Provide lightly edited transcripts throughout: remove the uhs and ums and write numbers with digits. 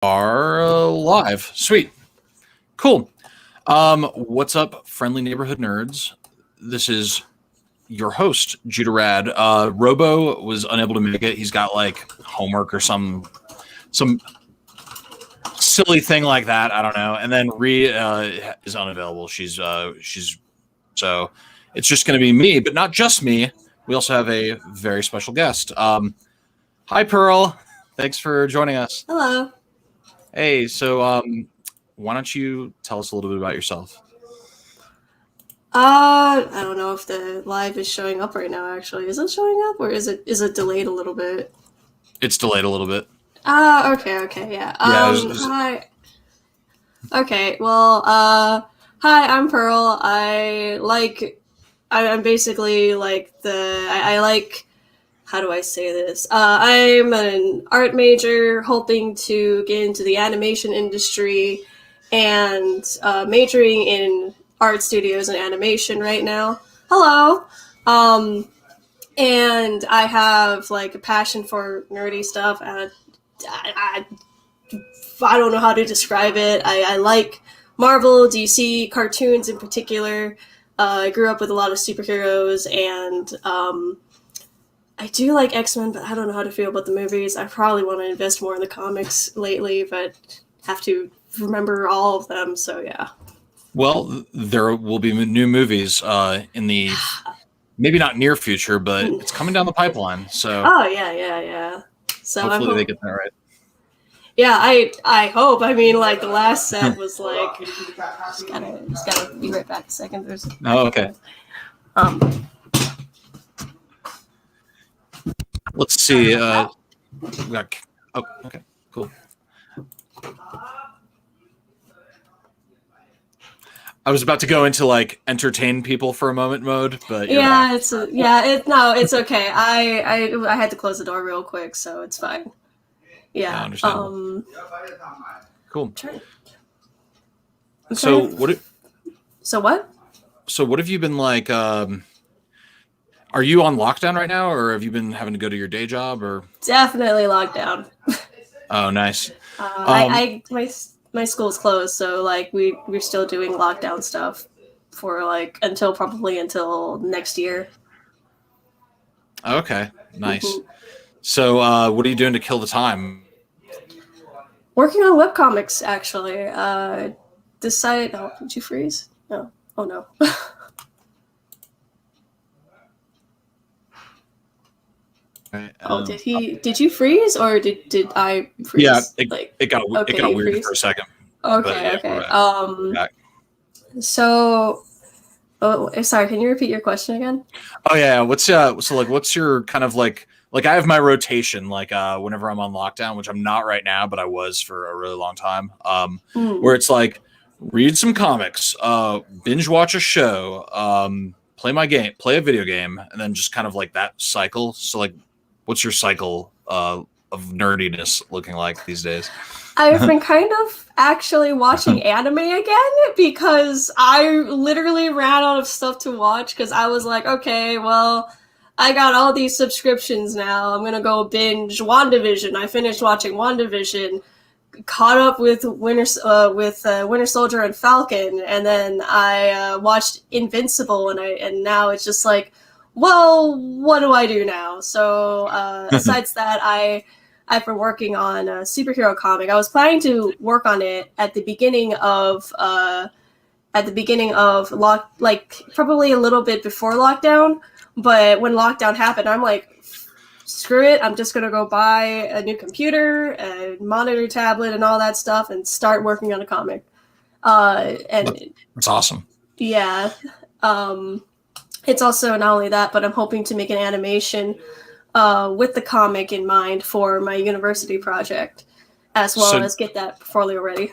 Are live. Sweet. Cool. What's up, friendly neighborhood nerds? This is your host, Judah Rad. Robo was unable to make it. He's got like homework or some silly thing like that. I don't know. And then Ree is unavailable. She's so it's just going to be me, but not just me. We also have a very special guest. Hi, Pearl. Thanks for joining us. Hello. Hey, so why don't you tell us a little bit about yourself? I don't know if the live is showing up right now, actually. Is it showing up, or is it delayed a little bit? It's delayed a little bit. Okay, yeah. Hi. Okay, well, hi, I'm Pearl. I'm basically like I like, how do I say this? I'm an art major hoping to get into the animation industry and majoring in art studios and animation right now. Hello. And I have like a passion for nerdy stuff, and I don't know how to describe it. I like Marvel, DC, cartoons in particular. I grew up with a lot of superheroes, and I do like X-Men, but I don't know how to feel about the movies. I probably want to invest more in the comics lately, but have to remember all of them, so yeah. Well, there will be new movies in the maybe not near future, but it's coming down the pipeline. So oh yeah. So hopefully they get that right. Yeah, I hope. I mean, like the last set was like. Just gotta be right back a second. Okay. Let's see. Okay, cool. I was about to go into like entertain people for a moment mode, but yeah, it's okay. I had to close the door real quick, so it's fine. Yeah. Understandable. Cool. So what? So what have you been like? Are you on lockdown right now, or have you been having to go to your day job? Or definitely lockdown. Oh, nice. My school's closed, so like we're still doing lockdown stuff for like until next year. Okay, nice. Mm-hmm. So what are you doing to kill the time? Working on webcomics, actually. Decide. Oh, did you freeze? No. Oh no. Right, Did you freeze, or did I freeze? Yeah, it got weird for a second. Okay, okay. So, sorry, can you repeat your question again? Oh yeah, what's your kind of like I have my rotation whenever I'm on lockdown, which I'm not right now, but I was for a really long time. Where it's like read some comics, binge watch a show, play a video game, and then just kind of like that cycle. So like, what's your cycle of nerdiness looking like these days? I've been kind of actually watching anime again because I literally ran out of stuff to watch because I was like, okay, well, I got all these subscriptions now. I'm going to go binge WandaVision. I finished watching WandaVision, caught up with Winter Soldier and Falcon, and then I watched Invincible, and now it's just like, well, what do I do now? So besides that, I've been working on a superhero comic. I was planning to work on it at the beginning of probably a little bit before lockdown. But when lockdown happened, I'm like, screw it. I'm just gonna go buy a new computer, a monitor, tablet, and all that stuff, and start working on a comic. And that's awesome. Yeah. It's also not only that, but I'm hoping to make an animation with the comic in mind for my university project, as well as get that portfolio ready.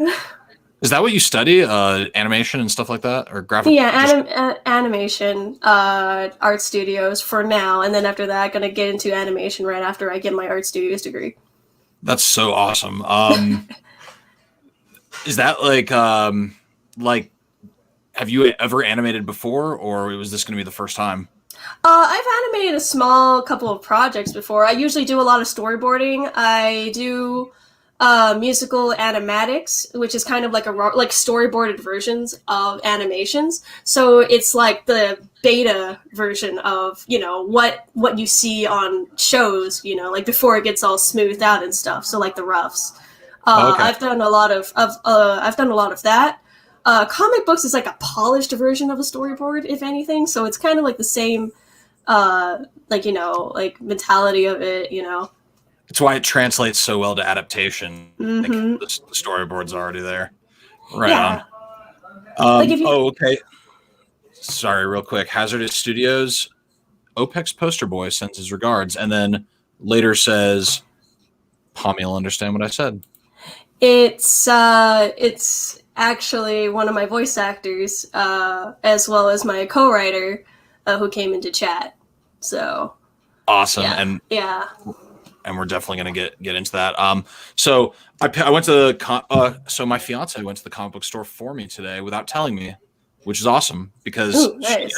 Is that what you study? Animation and stuff like that, or graphic? Yeah, animation, art studios for now, and then after that, gonna get into animation right after I get my art studios degree. That's so awesome. Is that like? Have you ever animated before, or was this going to be the first time? I've animated a small couple of projects before. I usually do a lot of storyboarding. I do musical animatics, which is kind of like like storyboarded versions of animations. So it's like the beta version of, you know, what you see on shows, you know, like before it gets all smoothed out and stuff. So like the roughs. Okay. I've done a lot of that. Comic books is like a polished version of a storyboard, if anything. So it's kind of like the same, like, you know, like mentality of it, you know. It's why it translates so well to adaptation. Like Mm-hmm. the storyboard's already there. Right Yeah. on. Like if you, Okay. Sorry, real quick. Hazardous Studios, OPEX poster boy sends his regards, and then later says, Pommy will understand what I said. it's actually one of my voice actors, as well as my co-writer, who came into chat. So Awesome. yeah. And we're definitely going to get into that. So I went to so my fiance went to the comic book store for me today without telling me, which is awesome because Ooh, nice.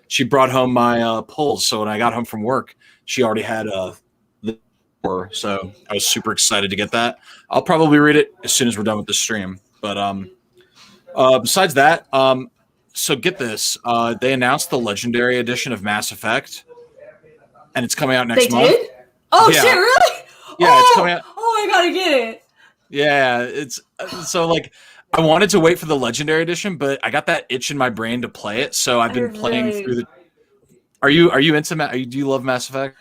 she brought home my pulls. So when I got home from work, she already had the so I was super excited to get that. I'll probably read it as soon as we're done with the stream. But besides that, so get this, they announced the Legendary Edition of Mass Effect, and it's coming out next month. Did? Oh Yeah. shit! Really? Yeah, it's coming out. Oh, I gotta get it. Yeah, it's so like I wanted to wait for the Legendary Edition, but I got that itch in my brain to play it, so I've been playing through the. Are you into do you love Mass Effect?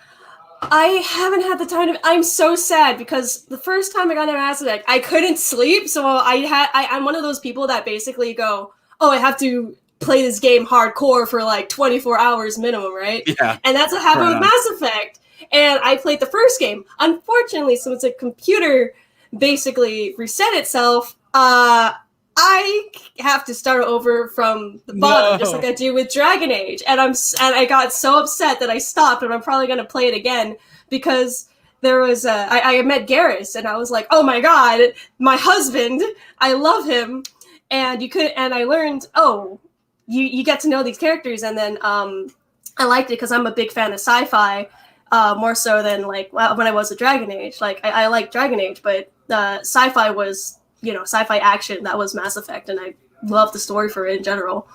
I haven't had the time to. I'm so sad because the first time I got into Mass Effect, I couldn't sleep, so I'm one of those people that basically go, oh, I have to play this game hardcore for like 24 hours minimum, right? Yeah. And that's what happened with Mass Effect. And I played the first game. Unfortunately, since the computer basically reset itself, I have to start over from the bottom, just like I do with Dragon Age. And I got so upset that I stopped, and I'm probably going to play it again because there was I met Garrus, and I was like, oh my god, my husband, I love him. And I learned, oh, you get to know these characters, and then I liked it because I'm a big fan of sci-fi. More so than like when I was a Dragon Age. Like I like Dragon Age, but sci-fi was, you know, sci-fi action. That was Mass Effect, and I love the story for it in general.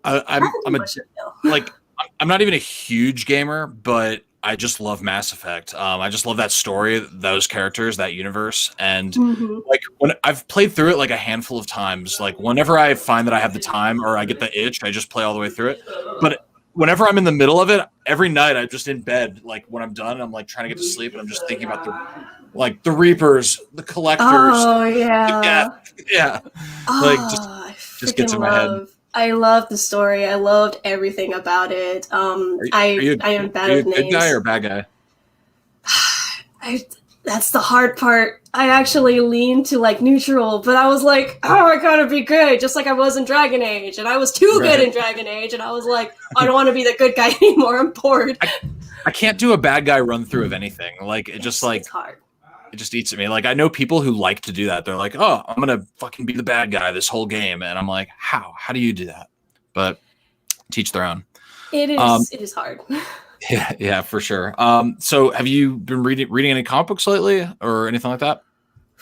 I'm not even a huge gamer, but I just love Mass Effect. I just love that story, those characters, that universe, and like when I've played through it like a handful of times. Like whenever I find that I have the time or I get the itch, I just play all the way through it. But whenever I'm in the middle of it, every night I'm just in bed. Like when I'm done, I'm like trying to get to sleep, and I'm just thinking about the Reapers, the Collectors. Oh yeah, yeah. Like just gets in my head. I love the story. I loved everything about it. I am bad with names. Good guy or bad guy? That's the hard part. I actually leaned to like neutral, but I was like, oh, I gotta be good, just like I was in Dragon Age, and I was too good in Dragon Age, and I was like, I don't want to be the good guy anymore. I'm bored. I can't do a bad guy run through of anything. Like it's hard. It just eats at me. Like I know people who like to do that. They're like, oh, I'm gonna fucking be the bad guy this whole game, and I'm like, how? How do you do that? But teach their own. It is. It is hard. Yeah, for sure. So have you been reading any comic books lately or anything like that?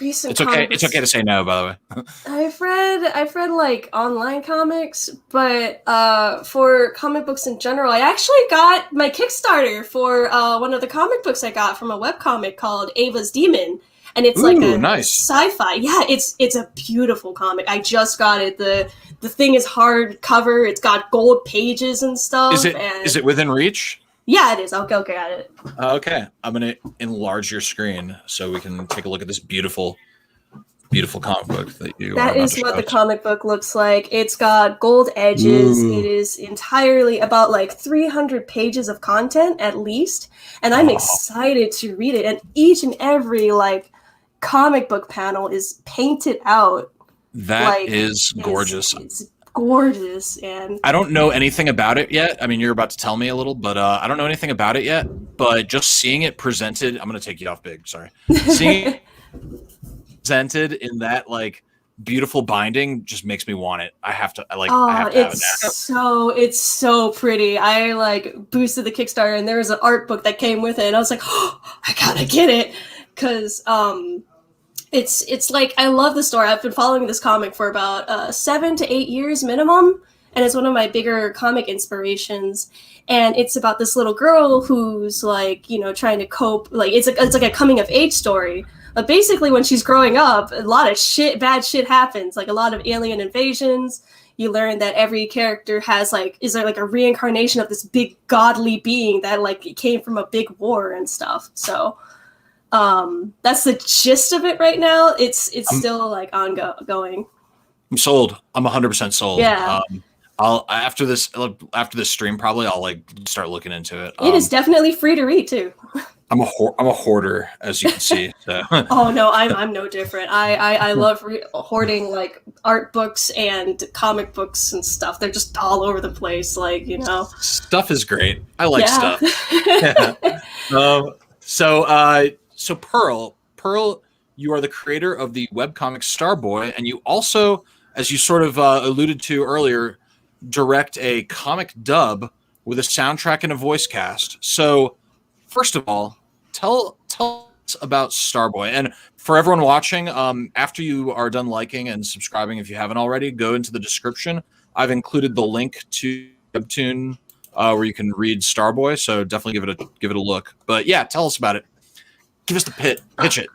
It's okay. It's okay to say no, by the way. I've read like online comics, but for comic books in general, I actually got my Kickstarter for one of the comic books I got from a webcomic called Ava's Demon, and it's like a nice sci-fi. Yeah, it's a beautiful comic. I just got it. The thing is hardcover. It's got gold pages and stuff. Is it within reach? Yeah, it is. I'll go get it. Okay. I'm going to enlarge your screen so we can take a look at this beautiful, beautiful comic book that you That is what the comic book looks like. It's got gold edges. It is entirely about like 300 pages of content at least. And I'm excited to read it. And each and every like comic book panel is painted out. That is gorgeous. It's gorgeous, and I don't know anything about it yet. I mean, you're about to tell me a little, but I don't know anything about it yet. But just seeing it presented, I'm gonna take you off big. Sorry, seeing it presented in that like beautiful binding just makes me want it. I have to. I have to have it now. It's so pretty. I like boosted the Kickstarter, and there was an art book that came with it, and I was like, oh, I gotta get it because It's like, I love the story. I've been following this comic for about 7 to 8 years minimum, and it's one of my bigger comic inspirations. And it's about this little girl who's like, trying to cope. Like it's like a coming of age story. But basically, when she's growing up, a lot of bad shit happens. Like a lot of alien invasions. You learn that every character is there like a reincarnation of this big godly being that like came from a big war and stuff. So that's the gist of it right now. It's still like ongoing. I'm sold. I'm 100% sold. Yeah. I'll after this stream probably I'll like start looking into it. It is definitely free to read too. I'm a hoarder, as you can see. So. Oh no, I'm no different. I love hoarding like art books and comic books and stuff. They're just all over the place, like Stuff is great. I like stuff. So Pearl, you are the creator of the webcomic Starboy, and you also, as you sort of alluded to earlier, direct a comic dub with a soundtrack and a voice cast. So, first of all, tell us about Starboy. And for everyone watching, after you are done liking and subscribing, if you haven't already, go into the description. I've included the link to Webtoon where you can read Starboy. So definitely give it a look. But yeah, tell us about it. Give us the pitch it.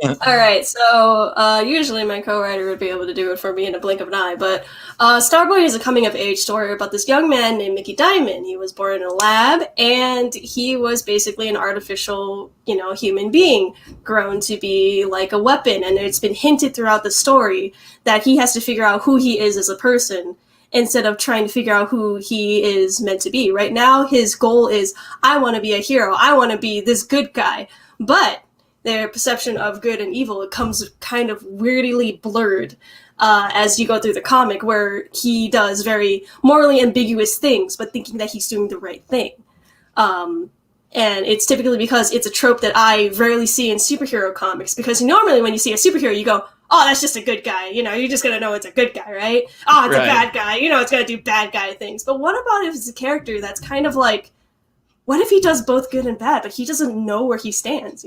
All right, so usually my co-writer would be able to do it for me in a blink of an eye, but Starboy is a coming-of-age story about this young man named Mickey Diamond. He was born in a lab, and he was basically an artificial, human being, grown to be like a weapon, and it's been hinted throughout the story that he has to figure out who he is as a person, instead of trying to figure out who he is meant to be. Right now, his goal is, I want to be a hero, I want to be this good guy, but their perception of good and evil, it comes kind of weirdly blurred as you go through the comic, where he does very morally ambiguous things, but thinking that he's doing the right thing. And it's typically because it's a trope that I rarely see in superhero comics, because normally when you see a superhero, you go, oh, that's just a good guy. You're just going to know it's a good guy, right? Oh, it's a bad guy. It's going to do bad guy things. But what about if it's a character that's kind of like, what if he does both good and bad, but he doesn't know where he stands,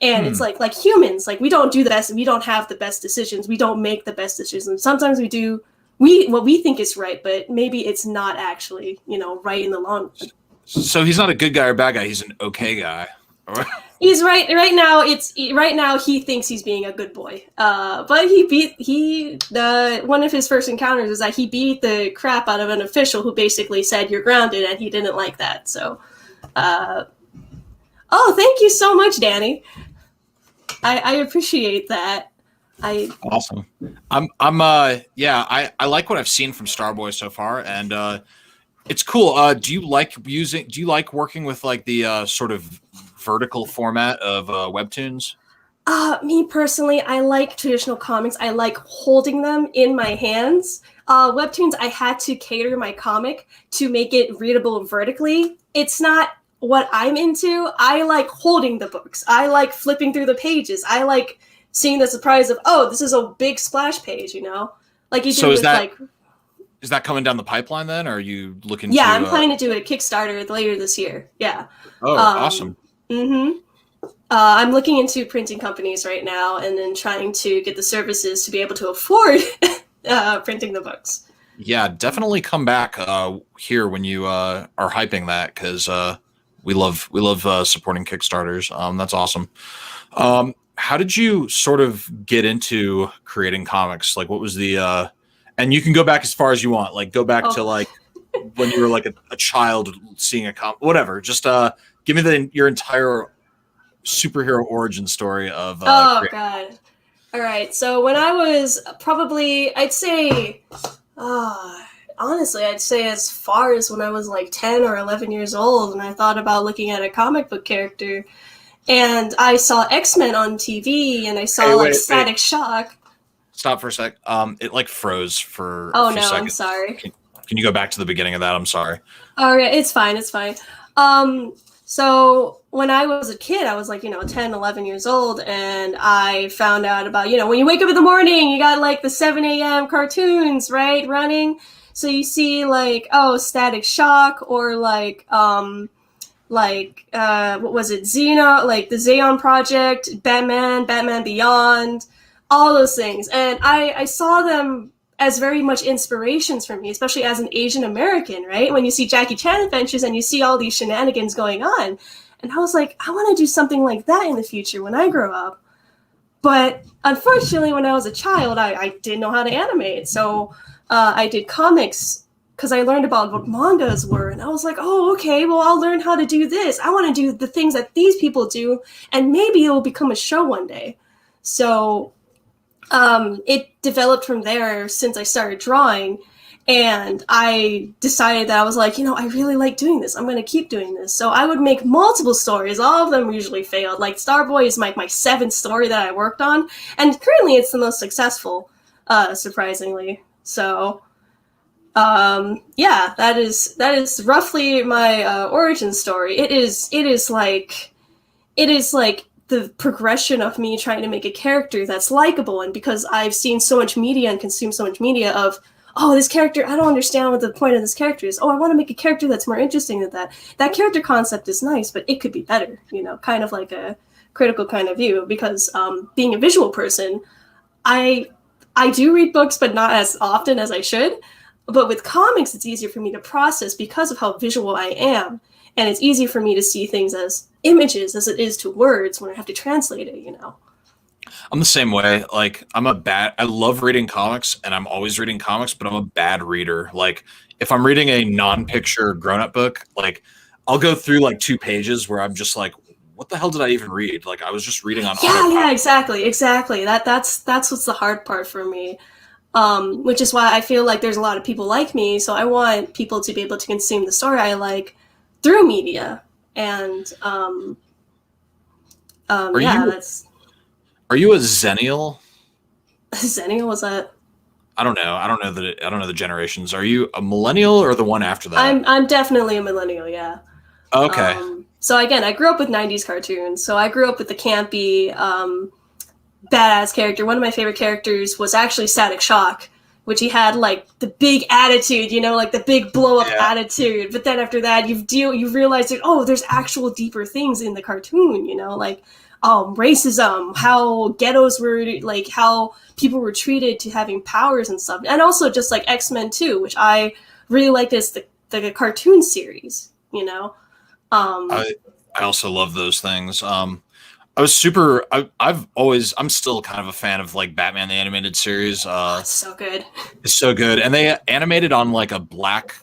And it's like humans, like we don't do the best, we don't have the best decisions, we don't make the best decisions. Sometimes we do what we think is right, but maybe it's not actually, right in the long run. So he's not a good guy or bad guy, he's an okay guy. He's right now he thinks he's being a good boy. But one of his first encounters is that he beat the crap out of an official who basically said you're grounded, and he didn't like that. So oh, thank you so much, Danny. I appreciate that. Awesome. I like what I've seen from Starboy so far, and it's cool. Do you like working with like the sort of vertical format of webtoons? Me personally, I like traditional comics. I like holding them in my hands. Webtoons, I had to cater my comic to make it readable vertically. It's not what I'm into. I like holding the books. I like flipping through the pages. I like seeing the surprise of, oh, this is a big splash page, Like you do with like... Is that coming down the pipeline then, or are you looking to... Yeah, I'm planning to do a Kickstarter later this year. Yeah. Oh, awesome. Mm-hmm. I'm looking into printing companies right now and then trying to get the services to be able to afford printing the books. Yeah, definitely come back here when you are hyping that, because we love supporting Kickstarters. That's awesome. How did you sort of get into creating comics? Like, what was the and you can go back as far as you want. Like, go back to like when you were like a child seeing a comic, whatever. Just give me your entire superhero origin story of. Oh God! All right. So when I was probably, I'd say, honestly, I'd say as far as when I was like 10 or 11 years old, and I thought about looking at a comic book character, and I saw X-Men on TV, and I saw Static Shock. Stop for a sec. It like froze for. Oh a few no! seconds. I'm sorry. Can you go back to the beginning of that? I'm sorry. Oh yeah, it's fine. It's fine. So when I was a kid, I was like, 10, 11 years old, and I found out about, when you wake up in the morning, you got like the 7 a.m. cartoons, right, running. So you see like, Static Shock, or like like what was it, Xeno, like the Xeon Project, Batman Beyond, all those things. And I saw them as very much inspirations for me, especially as an Asian American, right? When you see Jackie Chan adventures and you see all these shenanigans going on. And I was like, I want to do something like that in the future when I grow up. But unfortunately, when I was a child, I didn't know how to animate. So I did comics because I learned about what mangas were. And I was like, oh, okay, well, I'll learn how to do this. I want to do the things that these people do. And maybe it will become a show one day. So it developed from there since I started drawing. And I decided that I was like, I really like doing this. I'm going to keep doing this. So I would make multiple stories. All of them usually failed. Like Starboy is my 7th story that I worked on. And currently it's the most successful, surprisingly. So, yeah, that is roughly my origin story. It is like the progression of me trying to make a character that's likable. And because I've seen so much media and consumed so much media of, oh, this character, I don't understand what the point of this character is. Oh, I want to make a character that's more interesting than that. That character concept is nice, but it could be better, kind of like a critical kind of view. Because being a visual person, I do read books, but not as often as I should. But with comics, it's easier for me to process because of how visual I am. And it's easier for me to see things as images as it is to words when I have to translate it, I'm the same way. Like, I love reading comics, and I'm always reading comics, but I'm a bad reader. Like, if I'm reading a non-picture grown-up book, like, I'll go through like 2 pages where I'm just like, what the hell did I even read? Like, I was just reading on autopilot. Yeah, exactly. That's what's the hard part for me. Which is why I feel like there's a lot of people like me. So I want people to be able to consume the story I like through media. And are you a Zennial? Zennial, was that? I don't know. I don't know the generations. Are you a millennial or the one after that? I'm definitely a millennial, yeah. Okay. So again, I grew up with 90s cartoons. So I grew up with the campy, badass character. One of my favorite characters was actually Static Shock, which he had like the big attitude, like the big blow up attitude. But then after that, you realize that, oh, there's actual deeper things in the cartoon, like racism, how ghettos were, like how people were treated to having powers and stuff. And also just like X-Men 2, which I really liked as the cartoon series, I also love those things. I'm still kind of a fan of like Batman the Animated Series. It's so good. It's so good. And they animated on like a black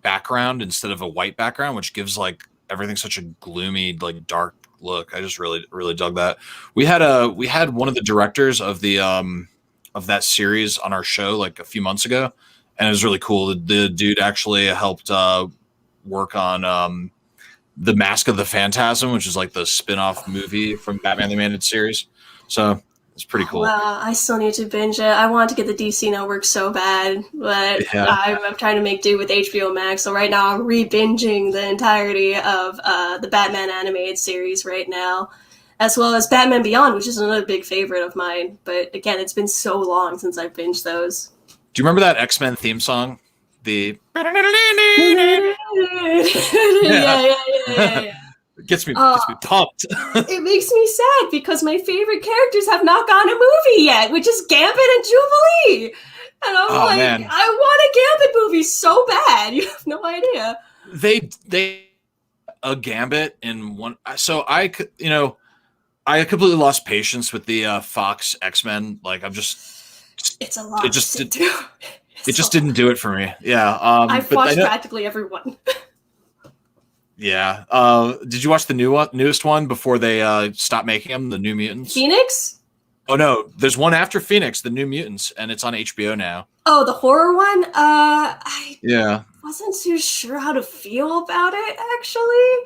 background instead of a white background, which gives like everything such a gloomy, like dark look. I just really, really dug that. We had one of the directors of the of that series on our show like a few months ago, and it was really cool. The dude actually helped work on The Mask of the Phantasm, which is like the spin-off movie from Batman the Animated Series. So it's pretty cool. Wow, I still need to binge it. I want to get the DC Network so bad, but I'm trying to make do with HBO Max. So right now I'm re-binging the entirety of the Batman animated series right now, as well as Batman Beyond, which is another big favorite of mine. But again, it's been so long since I've binged those. Do you remember that X-Men theme song? The yeah. It gets me pumped. It makes me sad because my favorite characters have not gotten a movie yet, which is Gambit and Jubilee. And I'm man. I want a Gambit movie so bad. You have no idea. They a Gambit in one. So I completely lost patience with the Fox X-Men. Like it's a lot. It just didn't do it for me. Yeah. I've watched practically everyone. Yeah. Did you watch the newest one before they stopped making them? The New Mutants. Phoenix? Oh no, there's one after Phoenix, the New Mutants, and it's on HBO now. Oh, the horror one. I wasn't too sure how to feel about it actually.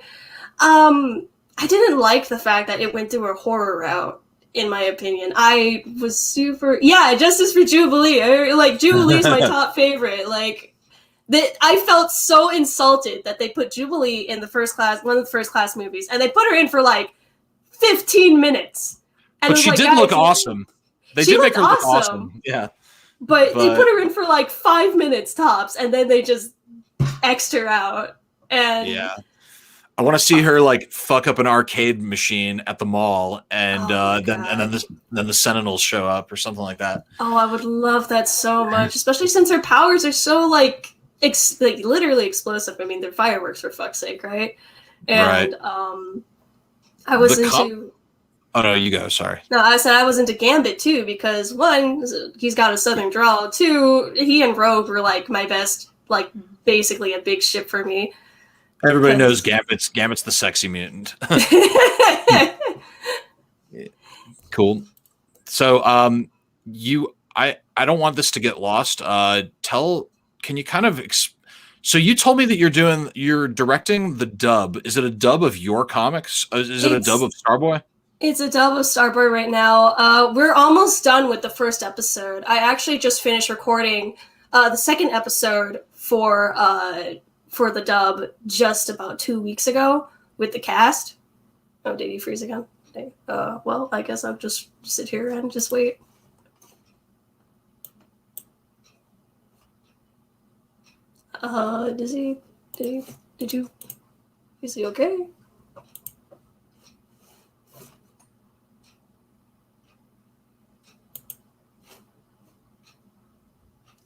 I didn't like the fact that it went through a horror route. In my opinion, I was Justice for Jubilee. Like Jubilee's my top favorite. Like. That I felt so insulted that they put Jubilee in one of the first class movies, and they put her in for like 15 minutes. And but she did look awesome. They did make her look awesome. Yeah. But they put her in for like 5 minutes tops, and then they just X'd her out. And yeah. I want to see her like fuck up an arcade machine at the mall, and then the Sentinels show up or something like that. Oh, I would love that so much, especially since her powers are so like literally explosive. I mean, they're fireworks for fuck's sake, right? And I was into. Oh no, you go. Sorry. No, I said I was into Gambit too because one, he's got a southern drawl. Two, he and Rogue were like my best, like basically a big ship for me. Everybody knows Gambit's the sexy mutant. Cool. So, I don't want this to get lost. Can you kind of, so you told me that you're directing the dub. Is it a dub of your comics? Is it a dub of Starboy? It's a dub of Starboy right now. We're almost done with the first episode. I actually just finished recording the second episode for the dub just about 2 weeks ago with the cast. Oh, did he freeze again? Well, I guess I'll just sit here and just wait. Is he okay?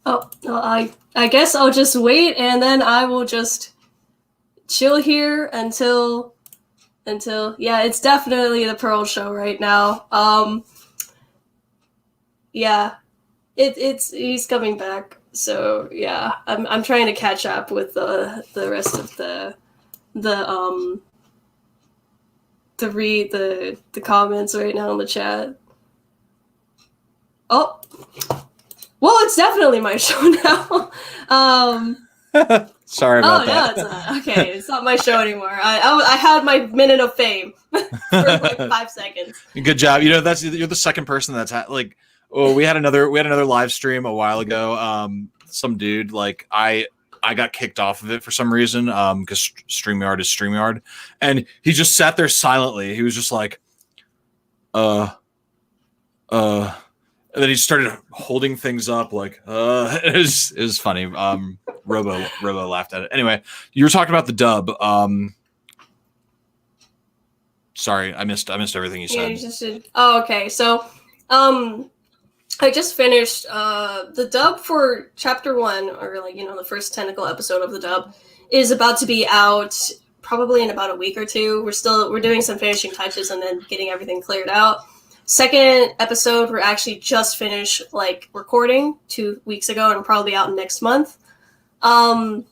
Oh, no, I guess I'll just wait and then I will just chill here until yeah, it's definitely the Pearl show right now. Yeah. He's coming back. So yeah, I'm trying to catch up with the rest of the read the comments right now in the chat. Oh, well, it's definitely my show now. Sorry about that. No, okay. It's not my show anymore. I had my minute of fame for like 5 seconds. Good job. You know, you're the second person that's like. Oh, we had another live stream a while ago. Some dude, like I got kicked off of it for some reason. Because StreamYard is StreamYard, and he just sat there silently. He was just like, and then he started holding things up like, it was funny. Robo laughed at it. Anyway, you were talking about the dub. Sorry, I missed everything you said. Oh, okay. So, I just finished the dub for chapter 1, or like, the first tentacle episode of the dub is about to be out probably in about a week or two. We're doing some finishing touches and then getting everything cleared out. Second episode, we're actually just finished like recording 2 weeks ago and probably out next month. And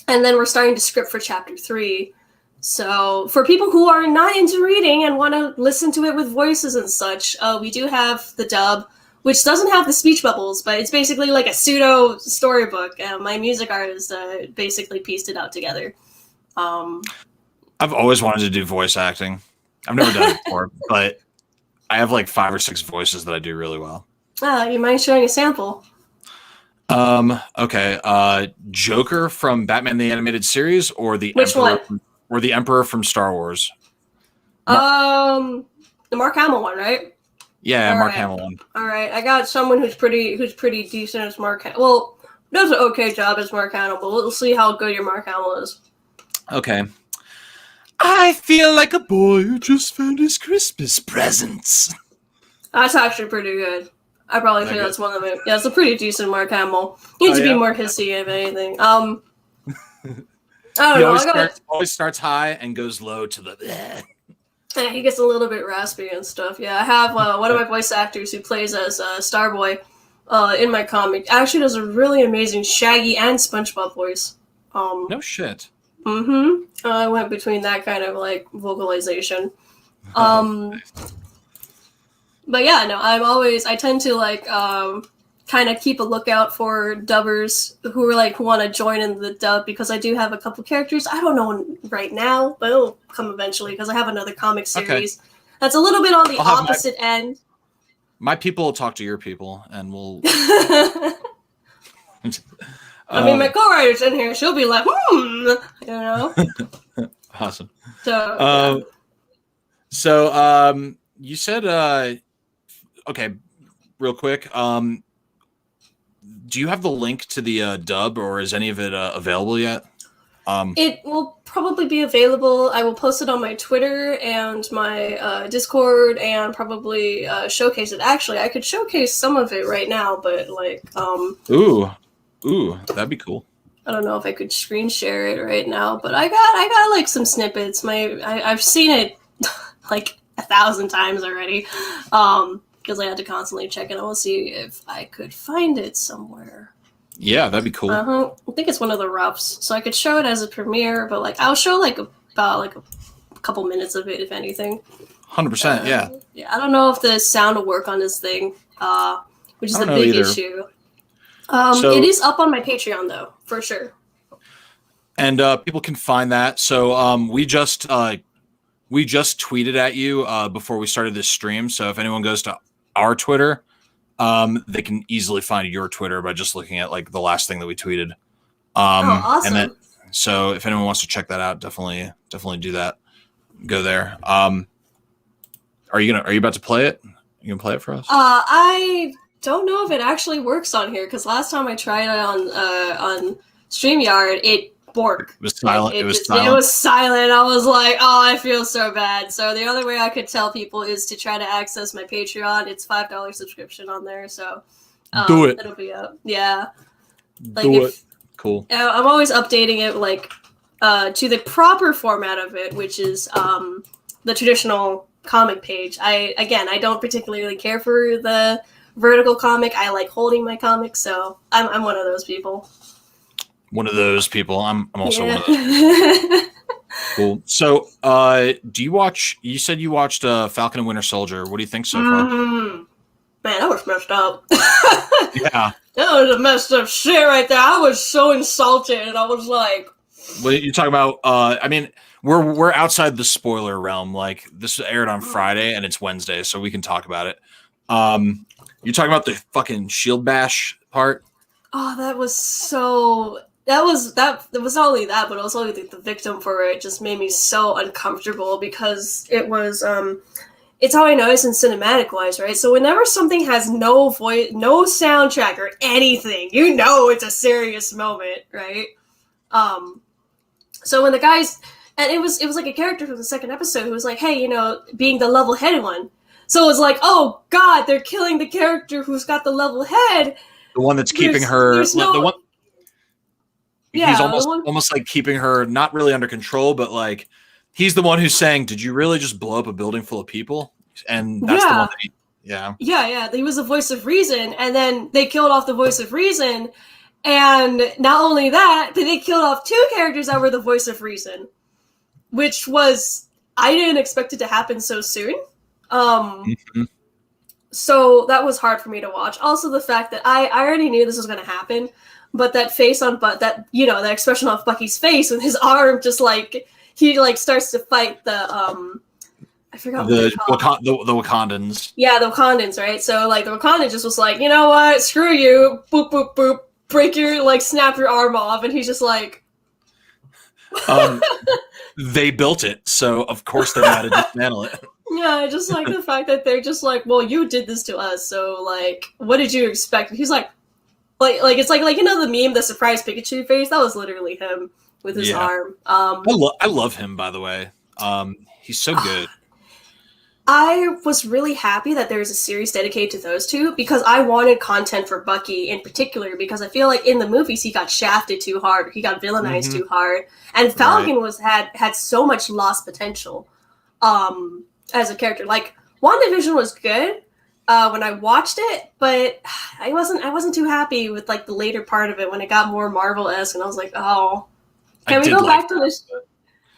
then we're starting to script for chapter 3. So for people who are not into reading and want to listen to it with voices and such, we do have the dub, which doesn't have the speech bubbles, but it's basically like a pseudo storybook. My music artist basically pieced it out together. I've always wanted to do voice acting. I've never done it before, but I have like 5 or 6 voices that I do really well. You mind showing a sample? Okay. Joker from Batman the Animated Series, or the Which Emperor one? Or the Emperor from Star Wars. The Mark Hamill one, right? Yeah, Mark Hamill one. All right, I got someone who's pretty decent as Mark. Well, does an okay job as Mark Hamill, but we'll see how good your Mark Hamill is. Okay. I feel like a boy who just found his Christmas presents. That's actually pretty good. I probably think that's one of them. Yeah, it's a pretty decent Mark Hamill. He needs to be more hissy, if anything. I don't know. Always starts high and goes low to the. Yeah, he gets a little bit raspy and stuff. Yeah, I have one of my voice actors who plays as Starboy in my comic. Actually, does a really amazing Shaggy and SpongeBob voice. No shit. Mm-hmm. I went between that kind of like vocalization. But yeah, no, I tend to like kind of keep a lookout for dubbers who want to join in the dub, because I do have a couple characters. I don't know right now, but it'll come eventually because I have another comic series that's a little bit on the opposite end. My people will talk to your people, and we'll. I mean, my co-writer's in here. She'll be like, Awesome. So, you said, okay, real quick. Do you have the link to the dub, or is any of it available yet? It will probably be available. I will post it on my Twitter and my Discord, and probably showcase it. Actually, I could showcase some of it right now, but like, Ooh, that'd be cool. I don't know if I could screen share it right now, but I got like some snippets. I've seen it like 1,000 times already, because I had to constantly check it. I will see if I could find it somewhere. Yeah, that'd be cool. I think it's one of the roughs, so I could show it as a premiere, but like I'll show like about like a couple minutes of it, if anything. 100%, yeah. Yeah, I don't know if the sound will work on this thing, which is the big issue. It is up on my Patreon though, for sure. And people can find that. So we just tweeted at you before we started this stream. So if anyone goes to our Twitter, they can easily find your Twitter by just looking at like the last thing that we tweeted. Awesome. And then, so if anyone wants to check that out, definitely do that. Go there. Are you about to play it? You gonna play it for us? I don't know if it actually works on here, because last time I tried it on StreamYard, it borked. It was silent. Like, it was silent. I was like, oh, I feel so bad. So the only way I could tell people is to try to access my Patreon. It's $5 subscription on there, so do it. It'll be up. Yeah, like do it. Cool. I'm always updating it like to the proper format of it, which is the traditional comic page. I don't particularly care for the vertical comic. I like holding my comics, so I'm one of those people. One of those people. I'm also one of those. Cool. So, do you watch? You said you watched Falcon and Winter Soldier. What do you think so far? Man, that was messed up. Yeah, that was a messed up shit right there. I was so insulted, and I was like, "What you talking about?" I mean, we're outside the spoiler realm. Like, this aired on Friday, and it's Wednesday, so we can talk about it. You're talking about the fucking shield bash part? Oh, that was so. It was not only that, but also the victim for it just made me so uncomfortable, because it was it's how I notice in cinematic wise, right? So whenever something has no voice, no soundtrack or anything, you know it's a serious moment, right? So when the guys, and it was like a character from the second episode who was like, hey, you know, being the level-headed one. So it was like, oh god, they're killing the character who's got the level head. The one that's keeping her. The one. Yeah, he's almost like keeping her not really under control, but like he's the one who's saying, "Did you really just blow up a building full of people?" And that's the one that he was the voice of reason, and then they killed off the voice of reason, and not only that, but they killed off two characters that were the voice of reason, which was, I didn't expect it to happen so soon. So that was hard for me to watch. Also, the fact that I already knew this was going to happen. But that face on that expression off Bucky's face with his arm just like he like starts to fight the I forgot the Wakandans. Yeah, the Wakandans, right? So like the Wakandan just was like, you know what, screw you, boop boop boop, break your snap your arm off, and he's just like they built it, so of course they had to dismantle it. Yeah, I just like the fact that they're just like, well, you did this to us, so like what did you expect? And he's like it's like you know the meme, the surprise Pikachu face? That was literally him with his arm. I love him, by the way. He's so good. I was really happy that there was a series dedicated to those two, because I wanted content for Bucky in particular, because I feel like in the movies he got shafted too hard, he got villainized too hard, and Falcon had so much lost potential as a character. Like WandaVision was good when I watched it, but I wasn't too happy with like the later part of it when it got more Marvel-esque, and I was like, oh, can we go back to this?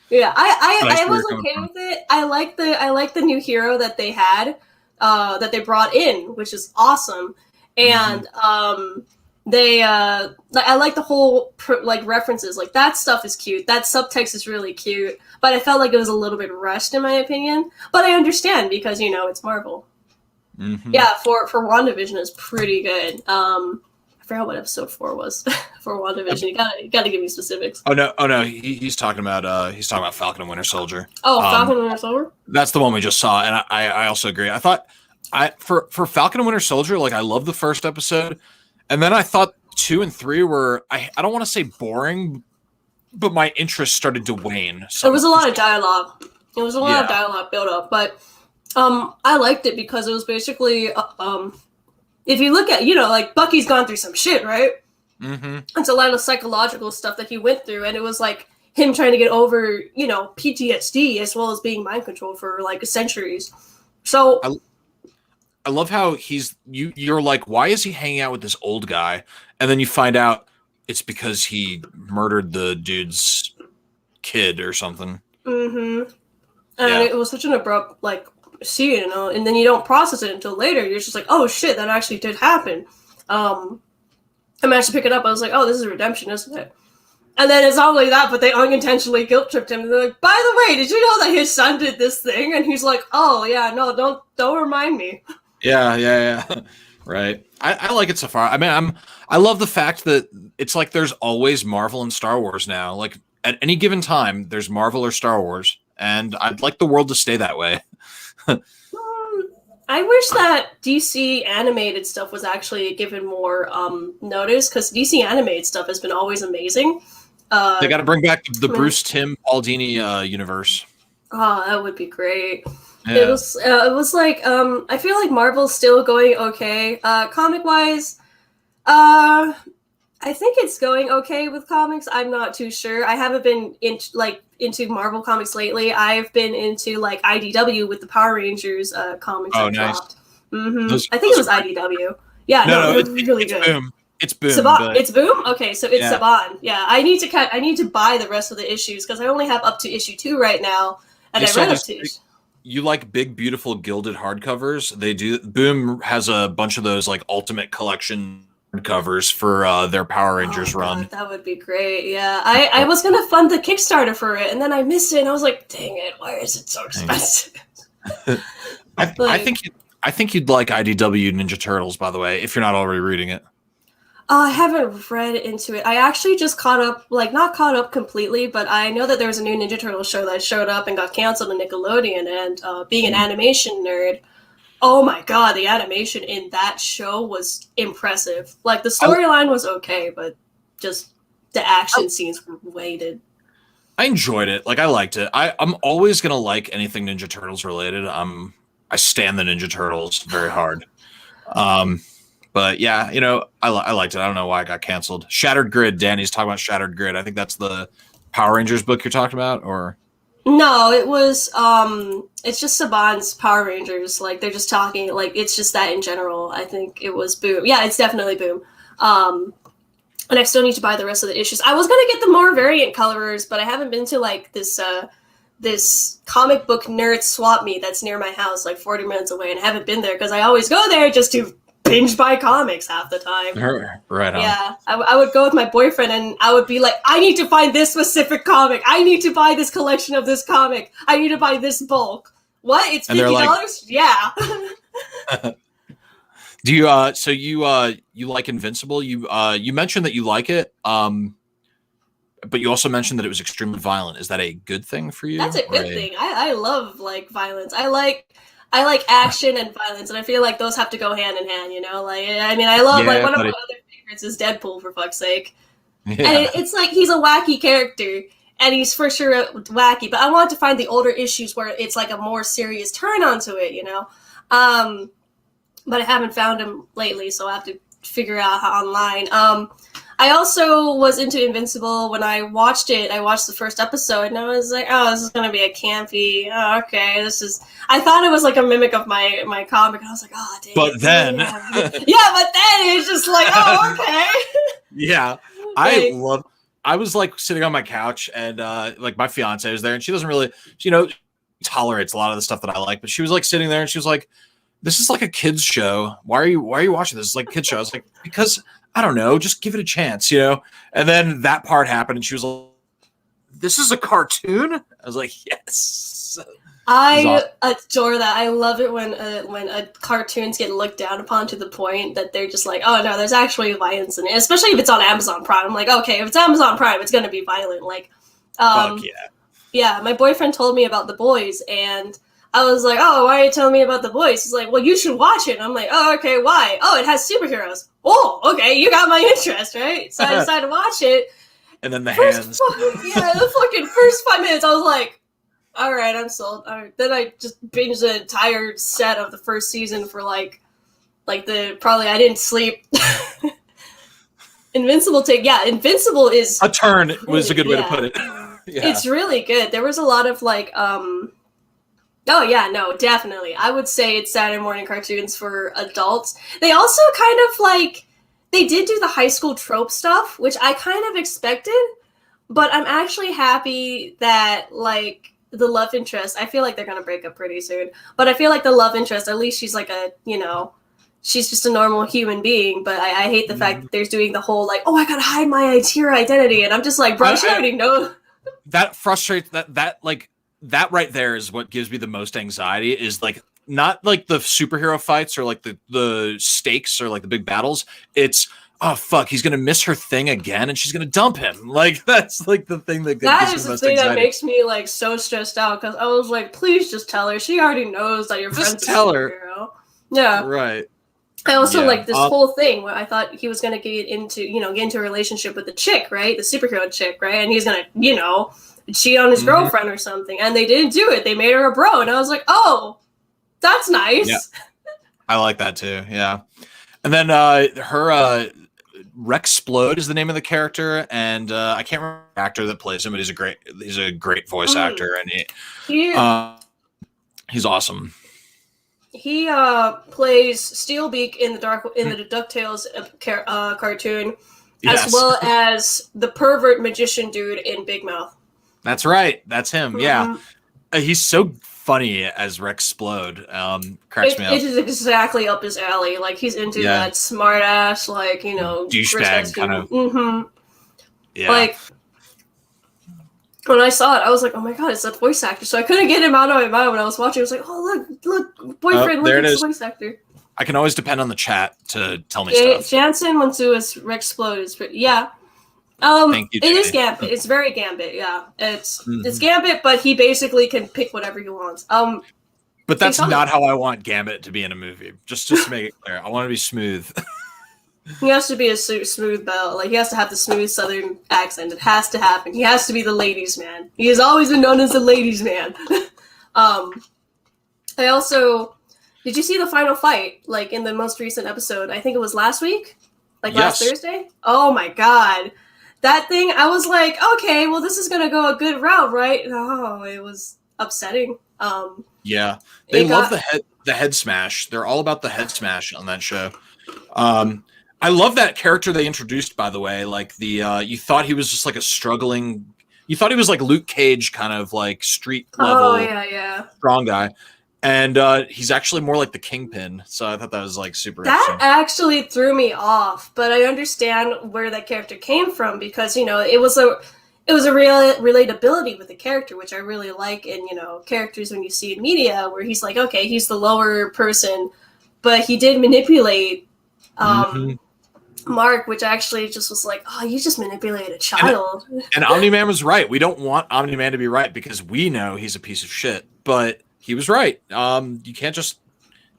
Yeah, I was okay with it. I like the new hero that they had, that they brought in, which is awesome, and I like the whole references, like that stuff is cute. That subtext is really cute, but I felt like it was a little bit rushed in my opinion. But I understand, because it's Marvel. Yeah, for WandaVision is pretty good. I forgot what episode 4 was for WandaVision. You gotta give me specifics. Oh no, he's talking about Falcon and Winter Soldier. Oh, Falcon and Winter Soldier. That's the one we just saw, and I also agree. I thought for Falcon and Winter Soldier, like I love the first episode, and then I thought 2 and 3 were I don't want to say boring, but my interest started to wane. It was a lot of dialogue. It was a lot of dialogue build up, but I liked it because it was basically if you look at, like Bucky's gone through some shit, right? Mm-hmm. It's a lot of psychological stuff that he went through, and it was like him trying to get over, PTSD as well as being mind controlled for like centuries. So I love how you're like, why is he hanging out with this old guy? And then you find out it's because he murdered the dude's kid or something. Mm-hmm. And it was such an abrupt like scene, and then you don't process it until later. You're just like, oh shit, that actually did happen. I managed to pick it up. I was like, oh, this is redemption, isn't it? And then it's not only that, but they unintentionally guilt tripped him. And they're like, by the way, did you know that his son did this thing? And he's like, oh yeah, no, don't remind me. Yeah. Right. I like it so far. I mean, I love the fact that it's like there's always Marvel and Star Wars now. Like at any given time, there's Marvel or Star Wars, and I'd like the world to stay that way. I wish that DC animated stuff was actually given more notice, because DC animated stuff has been always amazing. They got to bring back the Bruce Timm Paul Dini universe. Oh, that would be great. Yeah. It was like I feel like Marvel's still going okay. Comic wise, I think it's going okay with comics. I'm not too sure. I haven't been into Marvel comics lately. I've been into like IDW with the Power Rangers comics. Oh, nice. Mm-hmm. I think it was IDW. Yeah, no, it's really good. Boom. It's Boom. Saban. It's Boom. Okay, so it's Saban. Yeah, I need to buy the rest of the issues because I only have up to issue 2 right now, and I read up to. You like big, beautiful gilded hardcovers? They do. Boom has a bunch of those like Ultimate Collection covers for their Power Rangers run. God, that would be great. Yeah, I was gonna fund the Kickstarter for it, and then I missed it, and I was like, dang it, why is it so expensive? I think you'd like IDW Ninja Turtles, by the way, if you're not already reading it. I haven't read into it. I actually just caught up, like not caught up completely, but I know that there was a new Ninja Turtles show that showed up and got canceled on Nickelodeon, and being an animation nerd, oh my god, the animation in that show was impressive. Like, the storyline was okay, but just the action scenes were weighted. I enjoyed it. Like, I liked it. I'm always going to like anything Ninja Turtles related. I stand the Ninja Turtles very hard. But yeah, I liked it. I don't know why it got canceled. Shattered Grid. Danny's talking about Shattered Grid. I think that's the Power Rangers book you're talking about, or... No, it was, it's just Saban's Power Rangers. Like, they're just talking, like, it's just that in general. I think it was Boom. Yeah, it's definitely Boom. And I still need to buy the rest of the issues. I was going to get the more variant colorers, but I haven't been to, like, this comic book nerd swap meet that's near my house, like 40 minutes away, and I haven't been there because I always go there just to binge buy comics half the time. Right on. Yeah, I would go with my boyfriend, and I would be like, I need to find this specific comic. I need to buy this collection of this comic. I need to buy this bulk. What? It's $50? Like, yeah. Do you so you like Invincible? You mentioned that you like it, but you also mentioned that it was extremely violent. Is that a good thing for you? That's a good thing. I love like violence. I like action and violence, and I feel like those have to go hand in hand, Like, I mean, I love, like, one of my other favorites is Deadpool, for fuck's sake. Yeah. And it's like, he's a wacky character, and he's for sure wacky, but I want to find the older issues where it's like a more serious turn onto it, But I haven't found him lately, so I have to figure out how online. I also was into Invincible. When I watched it, I watched the first episode, and I was like, oh, this is going to be a campy, okay, I thought it was like a mimic of my comic, and I was like, oh, damn. But then... yeah, but then it's just like, oh, okay. Yeah, I was like sitting on my couch, and like my fiance was there, and she doesn't really, tolerates a lot of the stuff that I like, but she was like sitting there, and she was like, this is like a kid's show. Why are you watching this? It's like a kid's show. I was like, because... I don't know, just give it a chance, And then that part happened, and she was like, this is a cartoon? I was like, yes. I adore that. I love it when cartoons get looked down upon to the point that they're just like, oh, no, there's actually violence in it. Especially if it's on Amazon Prime. I'm like, okay, if it's Amazon Prime, it's going to be violent. Like, fuck yeah. Yeah, my boyfriend told me about The Boys, and I was like, oh, why are you telling me about The Boys? He's like, well, you should watch it. And I'm like, oh, okay, why? Oh, it has superheroes. Oh, okay, you got my interest, right? So I decided to watch it. and then the hands. hands. Yeah, the fucking first 5 minutes, I was like, all right, I'm sold. All right. Then I just binged the entire set of the first season for I didn't sleep. Invincible is a turn really, was a good way to put it. Yeah. It's really good. There was a lot of oh yeah, no, definitely. I would say it's Saturday morning cartoons for adults. They also kind of they did do the high school trope stuff, which I kind of expected, but I'm actually happy that the love interest, I feel like they're gonna break up pretty soon, but I feel like the love interest, at least she's she's just a normal human being, but I hate the fact that there's doing the whole I gotta hide my tier identity, and I'm just like, bro, she already knows. That frustrates that right there is what gives me the most anxiety, is not the superhero fights or the stakes or the big battles. It's, oh fuck, he's gonna miss her thing again and she's gonna dump him. That's the thing that is the thing that makes me so stressed out, because I was like, please just tell her. She already knows that your friend's a superhero. Yeah. Right. I also this whole thing where I thought he was gonna get into a relationship with the chick, right? The superhero chick, right? And he's gonna, cheat on his girlfriend or something. And they didn't do it. They made her a bro. And I was like, oh, that's nice. Yeah. I like that too. Yeah. And then her Rexplode is the name of the character, and I can't remember the actor that plays him, but he's a great voice actor, and he's awesome. He plays Steelbeak in the DuckTales cartoon, yes, as well as the pervert magician dude in Big Mouth. That's right. That's him. Mm-hmm. Yeah. He's so funny as Rexplode. Cracks me up. It is exactly up his alley. He's into that smart ass, douchebag kind of. Mm-hmm. Yeah. When I saw it, I was like, oh my god, it's that voice actor. So I couldn't get him out of my mind when I was watching. I was like, oh, look, boyfriend, look at the voice actor. I can always depend on the chat to tell me stuff. Jansen went to his Rexplode. Is yeah. Thank you, it is Gambit. It's very Gambit, yeah. It's Gambit, but he basically can pick whatever he wants. But that's not how I want Gambit to be in a movie. Just to make it clear, I want to be smooth. He has to be a smooth belle. He has to have the smooth Southern accent. It has to happen. He has to be the ladies' man. He has always been known as the ladies' man. I also, did you see the final fight? In the most recent episode, I think it was last week, last Thursday. Oh my god. That thing, I was like, okay, well, this is going to go a good route, right? No, it was upsetting. Yeah. They love the head smash. They're all about the head smash on that show. I love that character they introduced, by the way. You thought he was just you thought he was like Luke Cage, kind of street level strong guy. And he's actually more like the Kingpin, so I thought that was super interesting. That actually threw me off, but I understand where that character came from, because it was a real relatability with the character, which I really like in characters when you see in media, where he's okay, he's the lower person, but he did manipulate Mark, which actually just was oh, you just manipulated a child. And Omni-Man was right. We don't want Omni-Man to be right, because we know he's a piece of shit, but he was right. You can't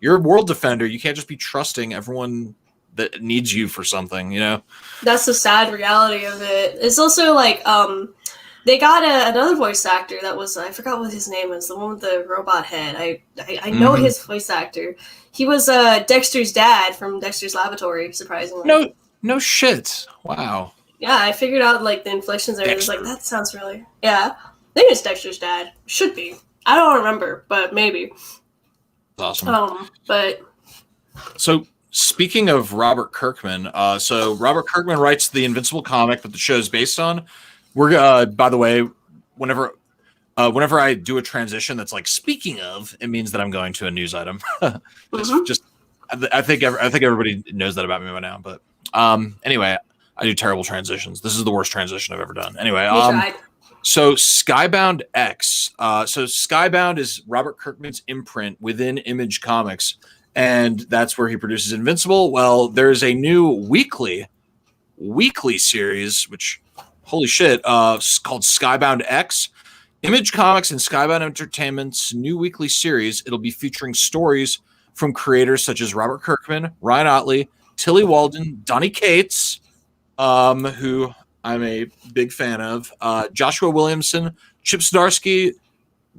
you're a world defender. You can't just be trusting everyone that needs you for something, That's the sad reality of it. It's also they got another voice actor that was, I forgot what his name was, the one with the robot head. I know his voice actor. He was Dexter's dad from Dexter's Laboratory, surprisingly. No shit. Wow. Yeah, I figured out the inflections there. It was that sounds really, yeah. I think it's Dexter's dad. Should be. I don't remember, but maybe. That's awesome. But so speaking of Robert Kirkman, so Robert Kirkman writes the Invincible comic that the show is based on. We're by the way, whenever I do a transition that's speaking of, it means that I'm going to a news item. I think everybody knows that about me by now. But anyway, I do terrible transitions. This is the worst transition I've ever done. Anyway, so Skybound X. So Skybound is Robert Kirkman's imprint within Image Comics, and that's where he produces Invincible. Well, there's a new weekly series, which, holy shit, called Skybound X. Image Comics and Skybound Entertainment's new weekly series. It'll be featuring stories from creators such as Robert Kirkman, Ryan Otley, Tilly Walden, Donny Cates, who I'm a big fan of. Joshua Williamson, Chip Zdarsky,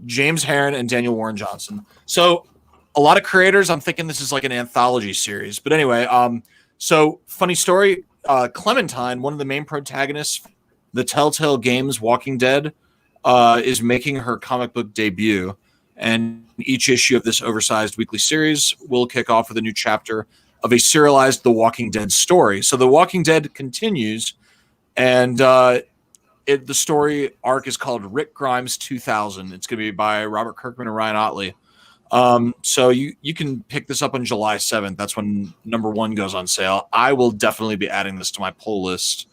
James Herron, and Daniel Warren Johnson. So a lot of creators. I'm thinking this is like an anthology series. But anyway, so funny story. Clementine, one of the main protagonists, the Telltale Games Walking Dead, is making her comic book debut. And each issue of this oversized weekly series will kick off with a new chapter of a serialized The Walking Dead story. So The Walking Dead continues, and the story arc is called Rick Grimes 2000. It's going to be by Robert Kirkman and Ryan Ottley. So you can pick this up on July 7th. That's when #1 goes on sale. I will definitely be adding this to my pull list.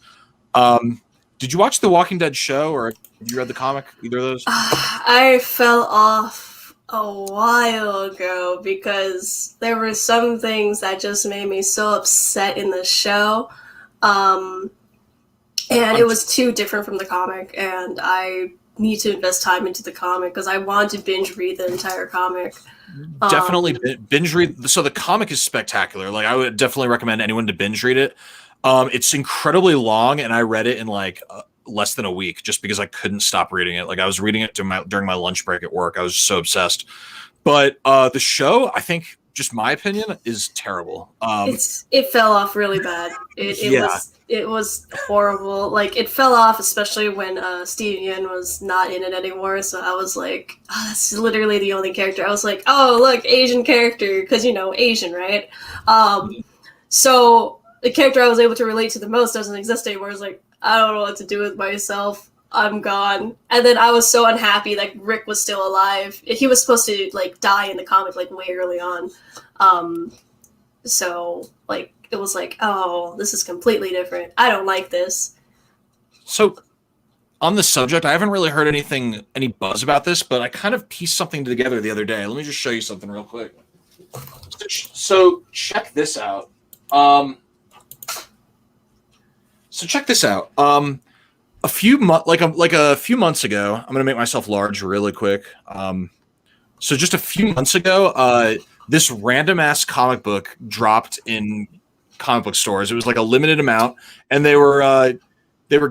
Did you watch The Walking Dead show, or have you read the comic? Either of those? I fell off a while ago because there were some things that just made me so upset in the show. And it was too different from the comic, and I need to invest time into the comic because I want to binge read the entire comic. Definitely binge read. So the comic is spectacular. Like, I would definitely recommend anyone to binge read it. It's incredibly long, and I read it in like less than a week just because I couldn't stop reading it. Like, I was reading it during my lunch break at work. I was so obsessed. But the show, I think, just my opinion, is terrible. It fell off really bad. It was horrible. Like, it fell off, especially when Steven Yeun was not in it anymore. So I was like, oh, that's literally the only character. I was like, oh, look, Asian character, because, Asian, right? So the character I was able to relate to the most doesn't exist anymore. I was like, I don't know what to do with myself. I'm gone. And then I was so unhappy that Rick was still alive. He was supposed to like die in the comic like way early on. So like it was like, oh, this is completely different. I don't like this. So on the subject, I haven't really heard any buzz about this, but I kind of pieced something together the other day. Let me just show you something real quick. So check this out. So check this out. A few months ago, I'm gonna make myself large really quick. So just a few months ago, this random ass comic book dropped in comic book stores. It was like a limited amount, and they were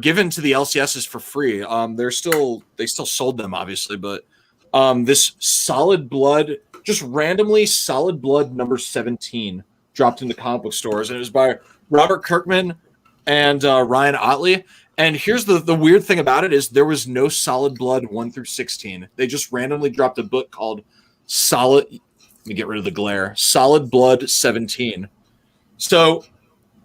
given to the LCSs for free. They still sold them, obviously, but this Solid Blood, just randomly Solid Blood #17 dropped into comic book stores, and it was by Robert Kirkman and Ryan Ottley. And here's the weird thing about it is there was no Solid Blood 1 through 16. They just randomly dropped a book called Let me get rid of the glare. Solid Blood 17. So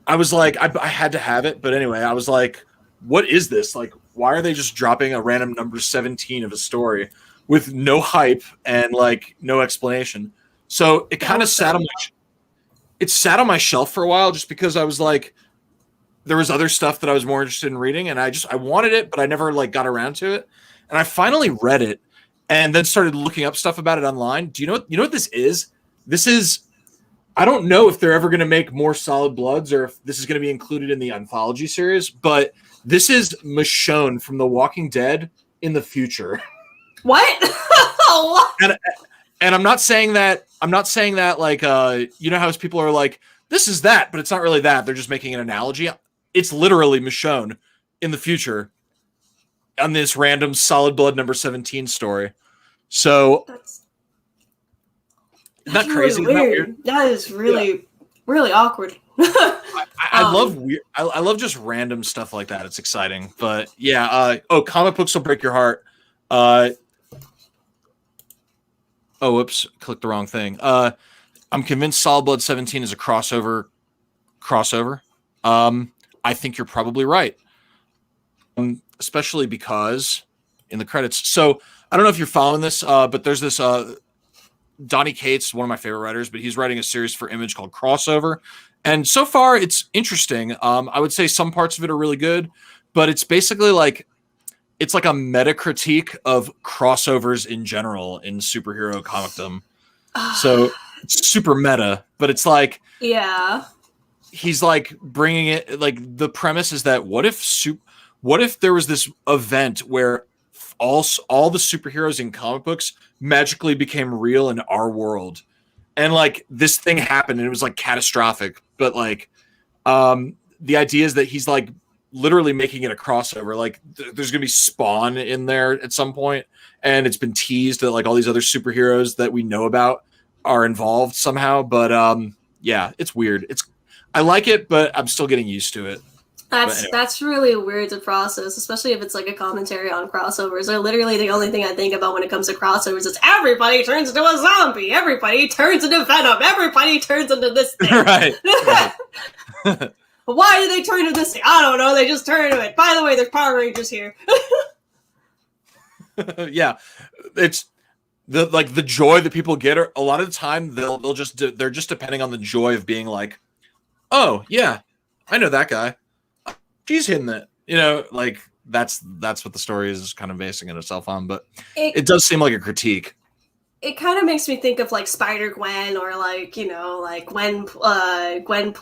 I was like, I had to have it. But anyway, I was like, what is this? Like, why are they just dropping a random number 17 of a story with no hype and like no explanation? So it kind of sat on my shelf for a while just because I was like, there was other stuff that I was more interested in reading, and I wanted it, but I never like got around to it. And I finally read it and then started looking up stuff about it online. Do you know what this is? This is, I don't know if they're ever going to make more Solid Bloods or if this is going to be included in the anthology series, but this is Michonne from The Walking Dead in the future. What? What? And I'm not saying that like, you know how people are like, this is that, but it's not really that. They're just making an analogy. It's literally Michonne in the future on this random Solid Blood #17 story. So isn't that crazy? Really weird. That is really, really awkward. I love weird. I love just random stuff like that. It's exciting. But yeah. Comic books will break your heart. Whoops! Clicked the wrong thing. I'm convinced Solid Blood 17 is a crossover. I think you're probably right. Especially because in the credits. So I don't know if you're following this, but there's this Donny Cates, one of my favorite writers, but he's writing a series for Image called Crossover. And so far it's interesting. I would say some parts of it are really good, but it's basically like, it's like a meta critique of crossovers in general in superhero comicdom. So it's super meta, but it's like, yeah, he's like bringing it, like the premise is that what if there was this event where all the superheroes in comic books magically became real in our world, and like this thing happened and it was like catastrophic, but like the idea is that he's like literally making it a crossover. Like there's gonna be Spawn in there at some point, and it's been teased that like all these other superheroes that we know about are involved somehow. But yeah, it's weird. I like it, but I'm still getting used to it. That's really weird to process, especially if it's like a commentary on crossovers. They're literally the only thing I think about when it comes to crossovers is everybody turns into a zombie, everybody turns into Venom, everybody turns into this thing. Right. Why do they turn into this thing? I don't know. They just turn into it. By the way, there's Power Rangers here. Yeah, it's the joy that people get. A lot of the time, they're just depending on the joy of being like, oh yeah, I know that guy. She's hitting it, like that's what the story is kind of basing itself on. But it does seem like a critique. It kind of makes me think of like Spider-Gwen or like Gwenpool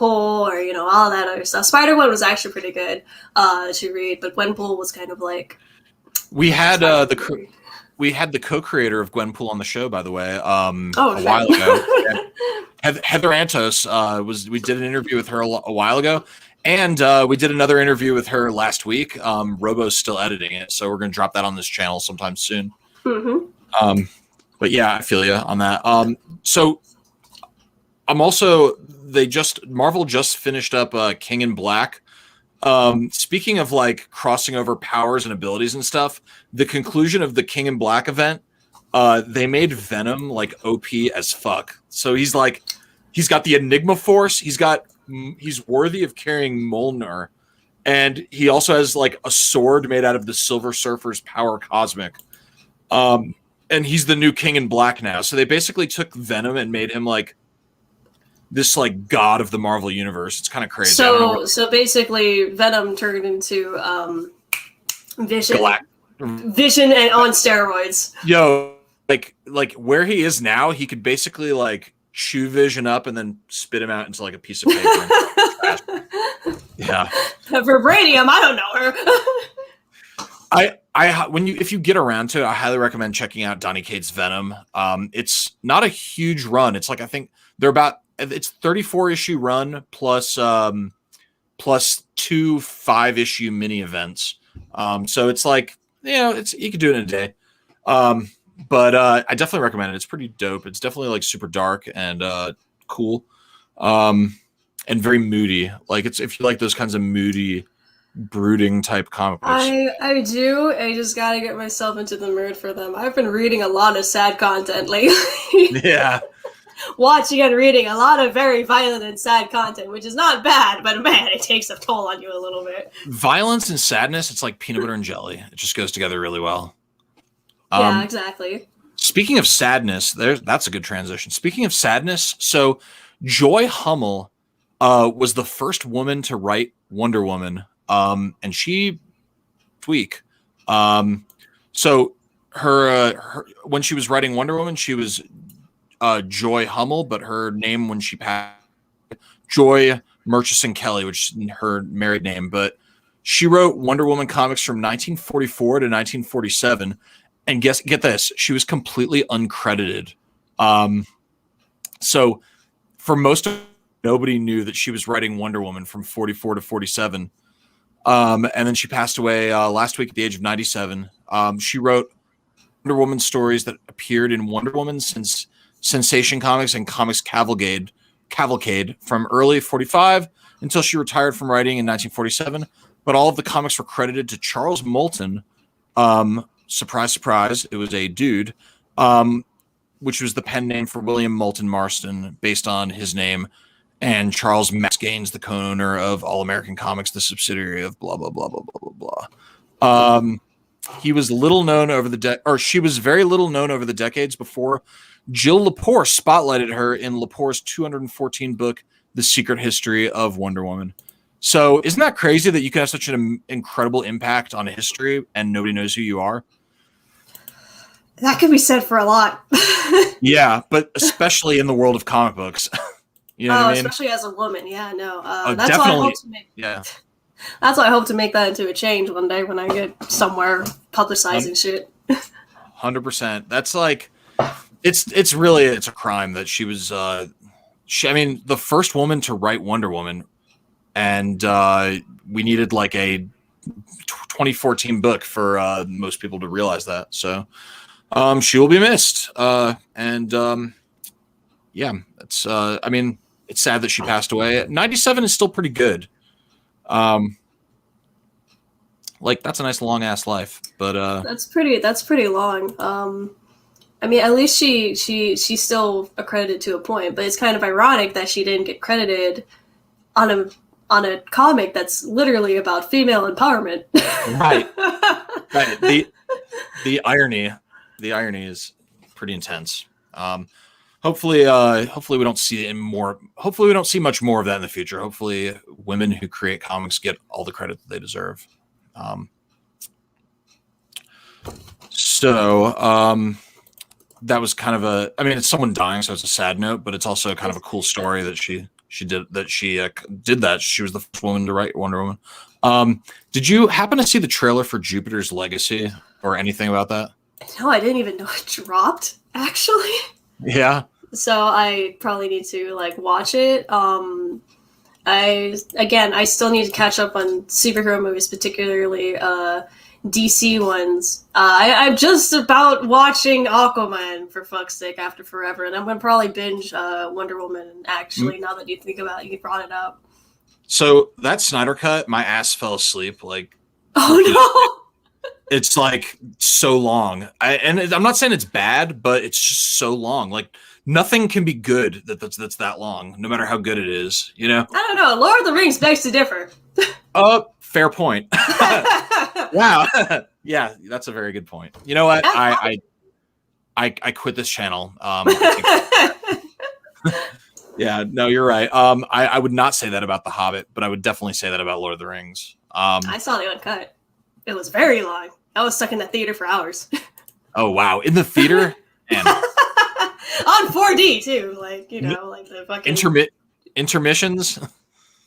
or all that other stuff. Spider-Gwen was actually pretty good to read, but Gwenpool was kind of like we had the co-creator of Gwenpool on the show, by the way, a while ago. Heather Antos we did an interview with her a while ago. And we did another interview with her last week. Robo's still editing it, so we're going to drop that on this channel sometime soon. Mm-hmm. But yeah, I feel you on that. So I'm also Marvel just finished up King in Black. Speaking of like crossing over powers and abilities and stuff, the conclusion of the King in Black event, they made Venom like OP as fuck. So he's got the Enigma Force. He's worthy of carrying Mjolnir, and he also has like a sword made out of the Silver Surfer's power cosmic. And he's the new King in Black now. So they basically took Venom and made him like this like god of the Marvel universe. It's kind of crazy. So basically, Venom turned into Vision, Vision, and on steroids. Yo, like where he is now, he could basically like chew Vision up and then spit him out into like a piece of paper. Yeah. Vibranium, I don't know her. If you get around to it, I highly recommend checking out Donny Cates' Venom. It's not a huge run. It's like I think it's 34 issue run plus 2 5-issue mini events. So it's like you could do it in a day. But I definitely recommend it. It's pretty dope. It's definitely like super dark and cool, and very moody. Like if you like those kinds of moody, brooding type comic books. I do. I just gotta get myself into the mood for them. I've been reading a lot of sad content lately. Yeah. Watching and reading a lot of very violent and sad content, which is not bad, but man, it takes a toll on you a little bit. Violence and sadness, it's like peanut butter and jelly. It just goes together really well. Yeah, exactly. Speaking of sadness, that's a good transition. Speaking of sadness, so Joy Hummel was the first woman to write Wonder Woman, and she tweak. So her when she was writing Wonder Woman, she was Joy Hummel, but her name when she passed, Joy Murchison Kelly, which is her married name. But she wrote Wonder Woman comics from 1944 to 1947. And get this, she was completely uncredited. So for most of it, nobody knew that she was writing Wonder Woman from 44 to 47. And then she passed away last week at the age of 97. She wrote Wonder Woman stories that appeared in Wonder Woman since Sensation Comics and Comics Cavalcade from early 45 until she retired from writing in 1947. But all of the comics were credited to Charles Moulton. Surprise, surprise, it was a dude, which was the pen name for William Moulton Marston, based on his name, and Charles Max Gaines, the co-owner of All American Comics, the subsidiary of blah, blah, blah, blah, blah, blah, blah. He was little known she was very little known over the decades before Jill Lepore spotlighted her in Lepore's 214 book, The Secret History of Wonder Woman. So isn't that crazy that you can have such an incredible impact on history and nobody knows who you are? That could be said for a lot. Yeah, but especially in the world of comic books. You know what I mean? Especially as a woman. Yeah, no. That's definitely. why I hope to make. Yeah. That's why I hope to make that into a change one day when I get somewhere publicizing shit. 100%. That's like, it's really a crime that she was. The first woman to write Wonder Woman, and we needed like a 2014 book for most people to realize that. So she will be missed. Yeah, it's I mean, it's sad that she passed away. 97 is still pretty good. Like that's a nice long ass life, but that's pretty long. I mean, at least she's still accredited to a point, but it's kind of ironic that she didn't get credited on a comic that's literally about female empowerment. Right. The irony is pretty intense. Hopefully we don't see more. Hopefully we don't see much more of that in the future. Hopefully women who create comics get all the credit that they deserve. That was kind of it's someone dying, so it's a sad note, but it's also kind of a cool story that she did that. She did that. She was the first woman to write Wonder Woman. Did you happen to see the trailer for Jupiter's Legacy or anything about that? No, I didn't even know it dropped, actually. Yeah. So I probably need to watch it. I still need to catch up on superhero movies, particularly DC ones. I'm just about watching Aquaman, for fuck's sake, after forever, and I'm gonna probably binge Wonder Woman. Actually, now that you think about it, you brought it up. So that Snyder cut, my ass fell asleep. Like, oh no, it's like so long. I'm not saying it's bad, but it's just so long. Like nothing can be good that's that long, no matter how good it is. You know? I don't know. Lord of the Rings begs to differ. Fair point. Wow. Yeah, that's a very good point. You know what? I quit this channel. Yeah, no, you're right. I would not say that about The Hobbit, but I would definitely say that about Lord of the Rings. I saw the uncut. It was very long. I was stuck in the theater for hours. Oh wow, in the theater and on 4D too, like the fucking intermissions.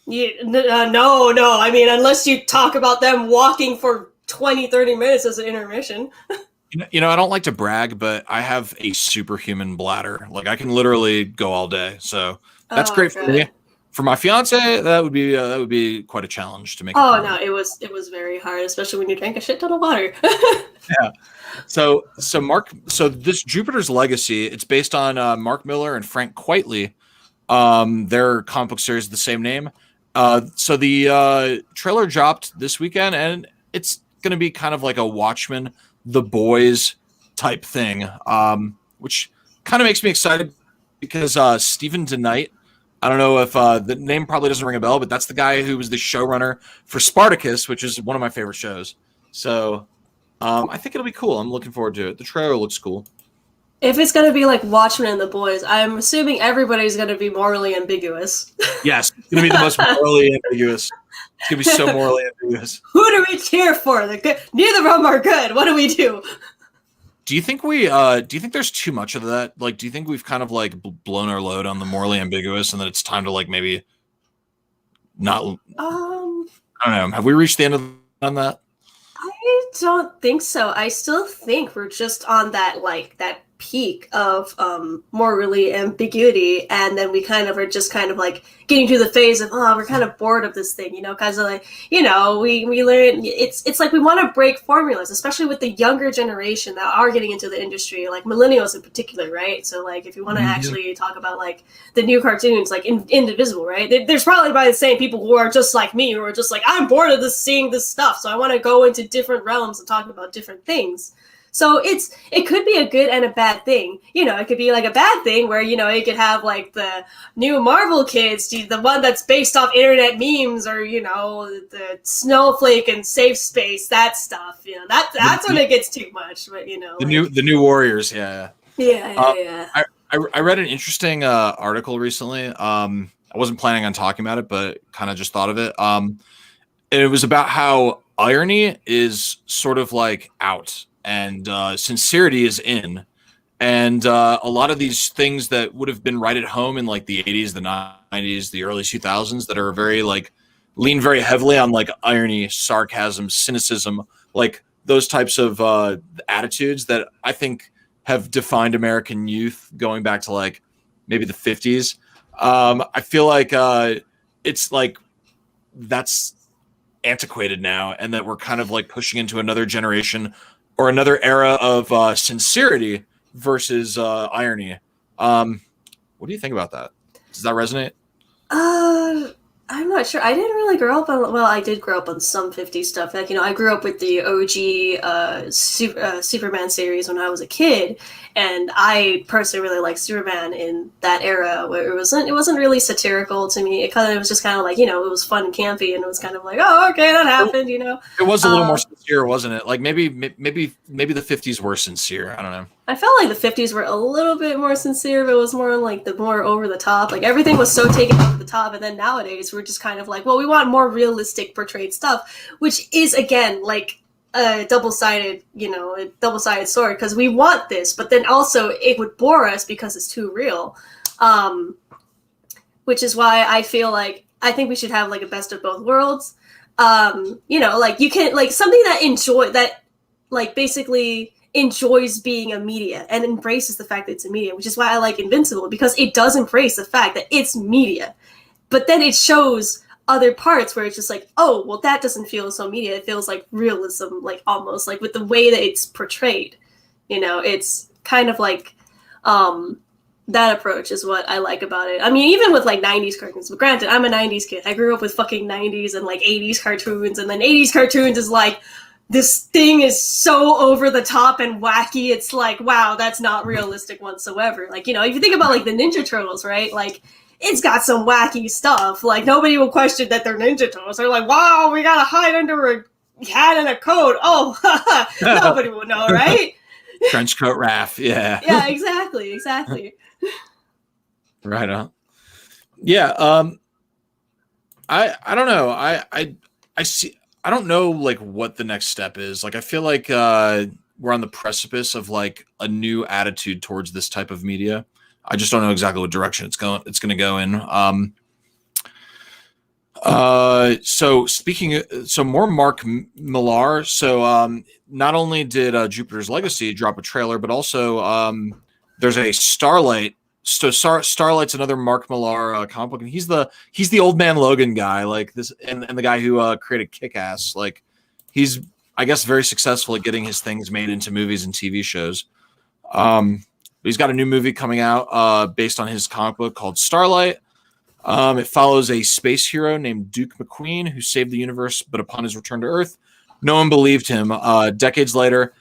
Yeah, no. I mean, unless you talk about them walking for 20-30 minutes as an intermission. I don't like to brag, but I have a superhuman bladder. Like I can literally go all day. So that's great for me. For my fiance, that would be quite a challenge to make. Oh no, it was very hard, especially when you drank a shit ton of water. Yeah. So this Jupiter's Legacy, it's based on Mark Millar and Frank Quitely. Their comic book series, the same name. So the trailer dropped this weekend, and it's going to be kind of like a Watchmen, The Boys type thing, which kind of makes me excited because Stephen DeKnight, I don't know if the name probably doesn't ring a bell, but that's the guy who was the showrunner for Spartacus, which is one of my favorite shows. So I think it'll be cool. I'm looking forward to it. The trailer looks cool. If it's going to be like Watchmen and The Boys, I'm assuming everybody's going to be morally ambiguous. Yes, it's going to be the most morally ambiguous. It's going to be so morally ambiguous. Who do we cheer for? Neither of them are good. What do we do? Do you think there's too much of that? Like, do you think we've kind of like blown our load on the morally ambiguous and that it's time to like maybe not? I don't know. Have we reached the end on that? I don't think so. I still think we're just on that peak of morally ambiguity, and then we kind of are just kind of like getting to the phase of we're kind of bored of this thing, because we learn it's like we want to break formulas, especially with the younger generation that are getting into the industry, like millennials in particular, right? So like if you want to actually talk about like the new cartoons, like Indivisible, right? There's probably by the same people who are just like me, who are just like, I'm bored of seeing this stuff, so I want to go into different realms and talk about different things. So it could be a good and a bad thing. It could be like a bad thing where, it could have like the new Marvel kids, the one that's based off internet memes, or, the Snowflake and Safe Space, that stuff. That's when it gets too much. But, the new Warriors. Yeah. Yeah. I read an interesting article recently. I wasn't planning on talking about it, but kind of just thought of it. And it was about how irony is sort of like out. And sincerity is in, and a lot of these things that would have been right at home in like the 80s, the 90s, the early 2000s, that are very like lean very heavily on like irony, sarcasm, cynicism, like those types of attitudes that I think have defined American youth going back to like maybe the 50s. I feel like it's like that's antiquated now, and that we're kind of like pushing into another generation or another era of sincerity versus irony. What do you think about that? Does that resonate? I'm not sure. I didn't really grow up on. Well, I did grow up on some 50s stuff. Like, I grew up with the OG Superman series when I was a kid, and I personally really liked Superman in that era where it wasn't really satirical to me. It was just kind of like, it was fun and campy, and it was kind of like, oh, okay, that happened. It was a little more sincere, wasn't it? Like maybe the 50s were sincere. I don't know. I felt like the 50s were a little bit more sincere, but it was more like the more over the top. Like, everything was so taken over the top, and then nowadays we're just kind of like, well, we want more realistic portrayed stuff, which is, again, like a double-sided sword, because we want this, but then also it would bore us because it's too real. Which is why I think we should have like a best of both worlds. Like, you can, like, something that basically enjoys being a media and embraces the fact that it's a media, which is why I like Invincible, because it does embrace the fact that it's media, but then it shows other parts where it's just like, oh, well, that doesn't feel so media. It feels like realism, like almost like with the way that it's portrayed. It's kind of like that approach is what I like about it. I mean, even with like 90s cartoons, but granted, I'm a 90s kid. I grew up with fucking 90s and like 80s cartoons, and then 80s cartoons is like, this thing is so over the top and wacky. It's like, wow, that's not realistic whatsoever. Like, if you think about like the Ninja Turtles, right? Like, it's got some wacky stuff. Like, nobody will question that they're Ninja Turtles. They're like, wow, we gotta hide under a hat and a coat. Oh, nobody will know, right? Trench coat Raph, yeah. Yeah, exactly. Right on. Yeah, I don't know. I see. I don't know like what the next step is. Like, I feel like we're on the precipice of like a new attitude towards this type of media. I just don't know exactly what direction it's going to go in. So more Mark Millar. So not only did Jupiter's Legacy drop a trailer, but also there's a Starlight. So Starlight's another Mark Millar comic book, and he's the Old Man Logan guy, like this, and the guy who created Kick-Ass. Like, he's, I guess, very successful at getting his things made into movies and TV shows. He's got a new movie coming out based on his comic book called Starlight. It follows a space hero named Duke McQueen who saved the universe, but upon his return to Earth, no one believed him. Decades later,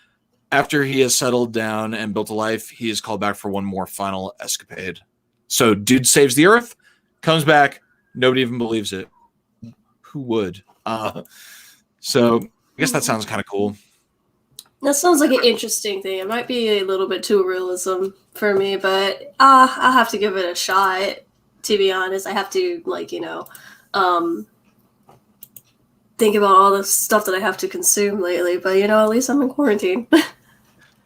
after he has settled down and built a life, he is called back for one more final escapade. So dude saves the Earth, comes back, nobody even believes it. Who would? So I guess that sounds kind of cool. That sounds like an interesting thing. It might be a little bit too realism for me, but I'll have to give it a shot, to be honest. I have to, like, think about all the stuff that I have to consume lately, but at least I'm in quarantine.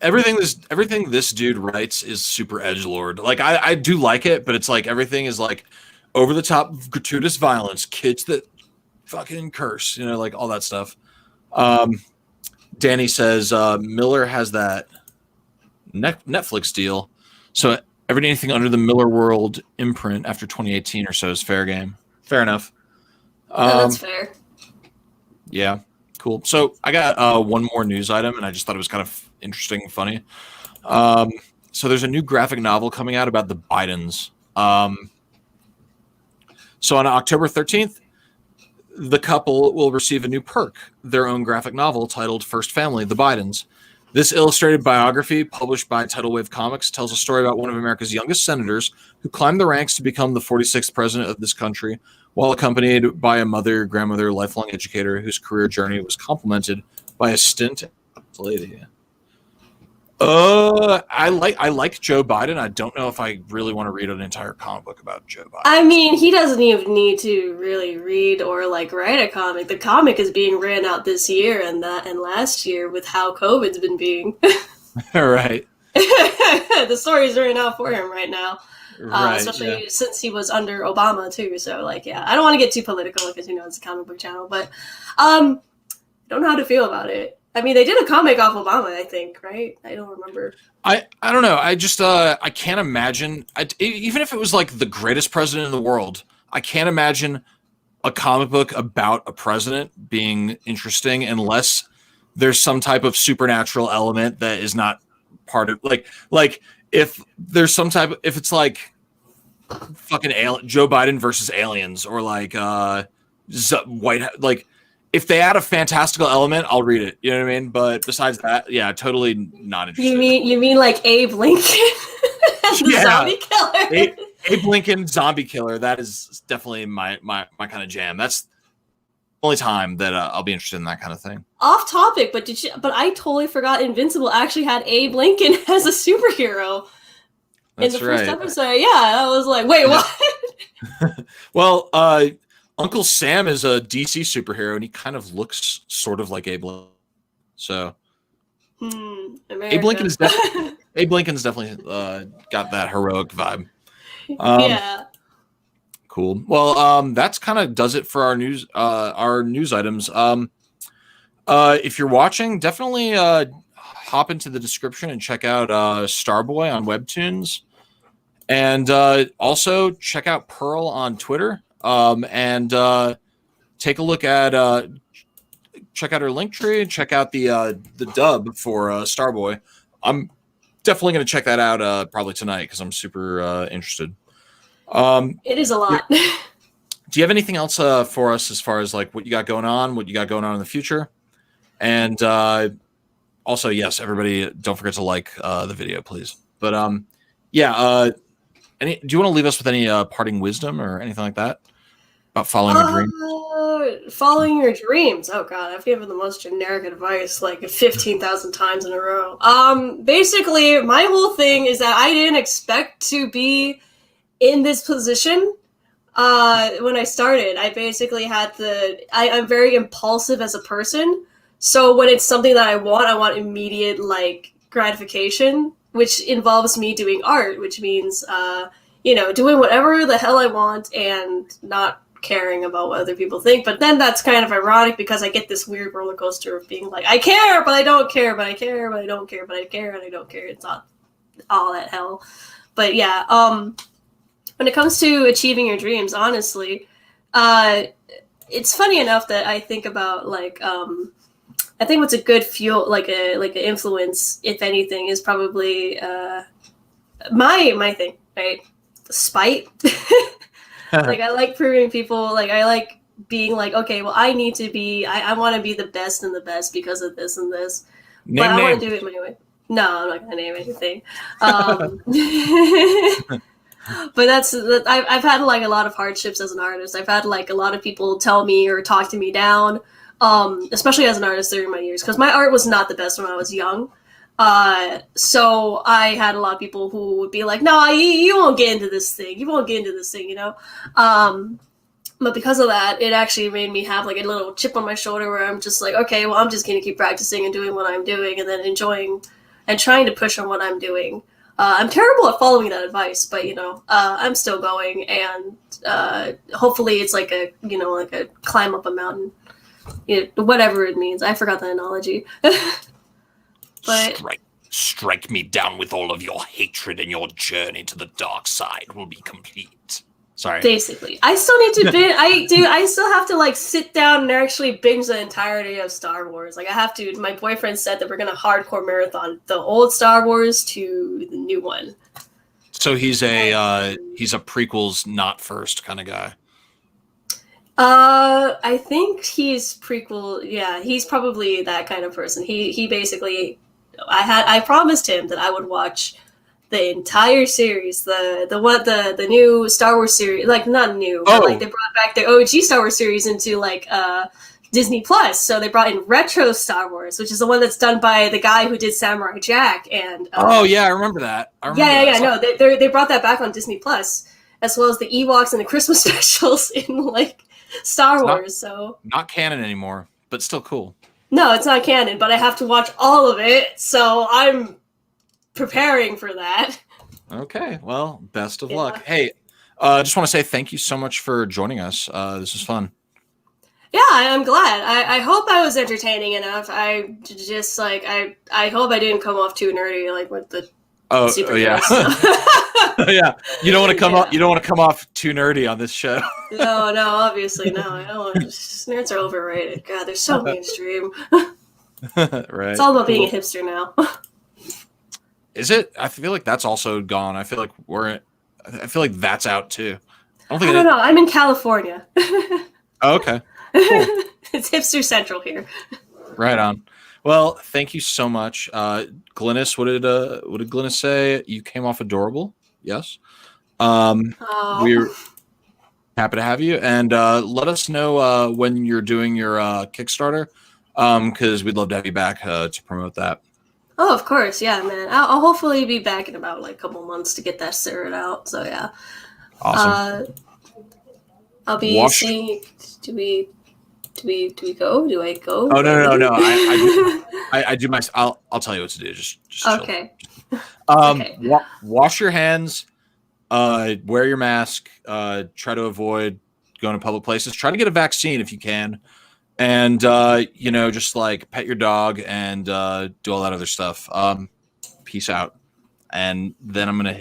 Everything this dude writes is super edgelord. Like, I do like it, but it's like everything is like over the top, gratuitous violence, kids that fucking curse, like all that stuff. Danny says Miller has that Netflix deal, so anything under the Miller World imprint after 2018 or so is fair game. Fair enough. That's fair. Yeah, cool. So I got one more news item, and I just thought it was kind of interesting and funny. So there's a new graphic novel coming out about the Bidens. So on October 13th, the couple will receive a new perk, their own graphic novel titled First Family, The Bidens. This illustrated biography, published by Tidal Wave Comics, tells a story about one of America's youngest senators who climbed the ranks to become the 46th president of this country, while accompanied by a mother, grandmother, lifelong educator whose career journey was complemented by a stint at the lady. I like Joe Biden. I don't know if I really want to read an entire comic book about Joe Biden. I mean, he doesn't even need to really read or like write a comic. The comic is being ran out this year and last year with how COVID's been being. Right. The story's written out for him right now. Right, especially since he was under Obama too. So like, yeah, I don't want to get too political because it's a comic book channel, but I don't know how to feel about it. I mean, they did a comic off Obama, I think, right? I don't remember. I don't know. I just I can't imagine. Even if it was like the greatest president in the world, I can't imagine a comic book about a president being interesting unless there's some type of supernatural element that is not part of like if there's some type of, if it's like fucking Joe Biden versus aliens or like like if they add a fantastical element, I'll read it. You know what I mean? But besides that, yeah, totally not interested. You mean like Abe Lincoln as the zombie killer? Abe Lincoln zombie killer. That is definitely my kind of jam. That's the only time that I'll be interested in that kind of thing. Off topic, but I totally forgot Invincible actually had Abe Lincoln as a superhero. That's in the right. first episode. Yeah, I was like, wait, what? Well, Uncle Sam is a DC superhero, and he kind of looks sort of like Abe Lincoln. So, Abe Lincoln's definitely got that heroic vibe. Yeah. Cool. Well, that's kind of does it for our news items. If you're watching, definitely hop into the description and check out Starboy on Webtoons, and also check out Pearl on Twitter. And take a look at check out her link tree and check out the dub for Starboy. I'm definitely going to check that out probably tonight because I'm super interested. It is a lot. Do you have anything else for us as far as like what you got going on in the future? And also, yes, everybody, don't forget to like the video, please. But do you want to leave us with any parting wisdom or anything like that about following your dreams? Following your dreams. Oh god, I've given the most generic advice like 15,000 times in a row. Basically, my whole thing is that I didn't expect to be in this position when I started. I basically had I'm very impulsive as a person. So when it's something that I want immediate like gratification, which involves me doing art, which means doing whatever the hell I want and not caring about what other people think. But then that's kind of ironic because I get this weird roller coaster of being like, I care, but I don't care, but I care, but I don't care, but I care, and I don't care. It's not all that hell. But yeah, when it comes to achieving your dreams, honestly, it's funny enough that I think about like I think what's a good fuel, like an influence, if anything, is probably my thing, right? Spite. Like I like proving people, like I like being like, okay, well I need to be, I want to be the best and the best because of this and this, but I want to do it my way. No, I'm not gonna name anything. But I've had like a lot of hardships as an artist. I've had like a lot of people tell me or talk to me down. Especially as an artist during my years, because my art was not the best when I was young. So I had a lot of people who would be like, no, you won't get into this thing. You won't get into this thing, But because of that, it actually made me have like a little chip on my shoulder where I'm just like, okay, well, I'm just going to keep practicing and doing what I'm doing and then enjoying and trying to push on what I'm doing. I'm terrible at following that advice, but I'm still going, and hopefully it's like a climb up a mountain. Whatever it means. I forgot the analogy. But strike me down with all of your hatred, and your journey to the dark side will be complete. Sorry. Basically, I still need to binge. I still have to like sit down and actually binge the entirety of Star Wars. Like I have to. My boyfriend said that we're gonna hardcore marathon the old Star Wars to the new one. So he's a prequels not first kind of guy. I think he's prequel. Yeah, he's probably that kind of person. He basically, I promised him that I would watch the entire series, the new Star Wars series, like not new, but like they brought back the OG Star Wars series into like Disney Plus. So they brought in retro Star Wars, which is the one that's done by the guy who did Samurai Jack. And I remember that. No, they brought that back on Disney Plus, as well as the Ewoks and the Christmas specials in like Star Wars. So not canon anymore, but still cool. No, it's not canon, but I have to watch all of it, so I'm preparing for that. Okay, well, best of luck. Hey, I just want to say thank you so much for joining us. This was fun. Yeah, I'm glad. I hope I was entertaining enough. I just like I hope I didn't come off too nerdy, like with the Oh, super yeah. Yeah. You don't want to come off. You don't want to come off too nerdy on this show. No, obviously no. I don't. Nerds are overrated. God, they're so mainstream. Right. It's all about being a hipster now. Is it? I feel like that's also gone. I feel like that's out too. I don't know. I'm in California. Oh, okay. Cool. It's hipster central here. Right on. Well, thank you so much, Glynis. What did Glynis say? You came off adorable. Yes. We're happy to have you, and let us know when you're doing your Kickstarter, because we'd love to have you back to promote that. Oh, of course, yeah, man. I'll hopefully be back in about like a couple months to get that sorted out. So yeah. Awesome. I'll be seeing. Do we go? Do I go? Oh no! I do my. I'll tell you what to do. Just okay. Chill. Okay. Wash your hands. Wear your mask. Try to avoid going to public places. Try to get a vaccine if you can, and just like pet your dog and do all that other stuff. Peace out. And then I'm gonna hit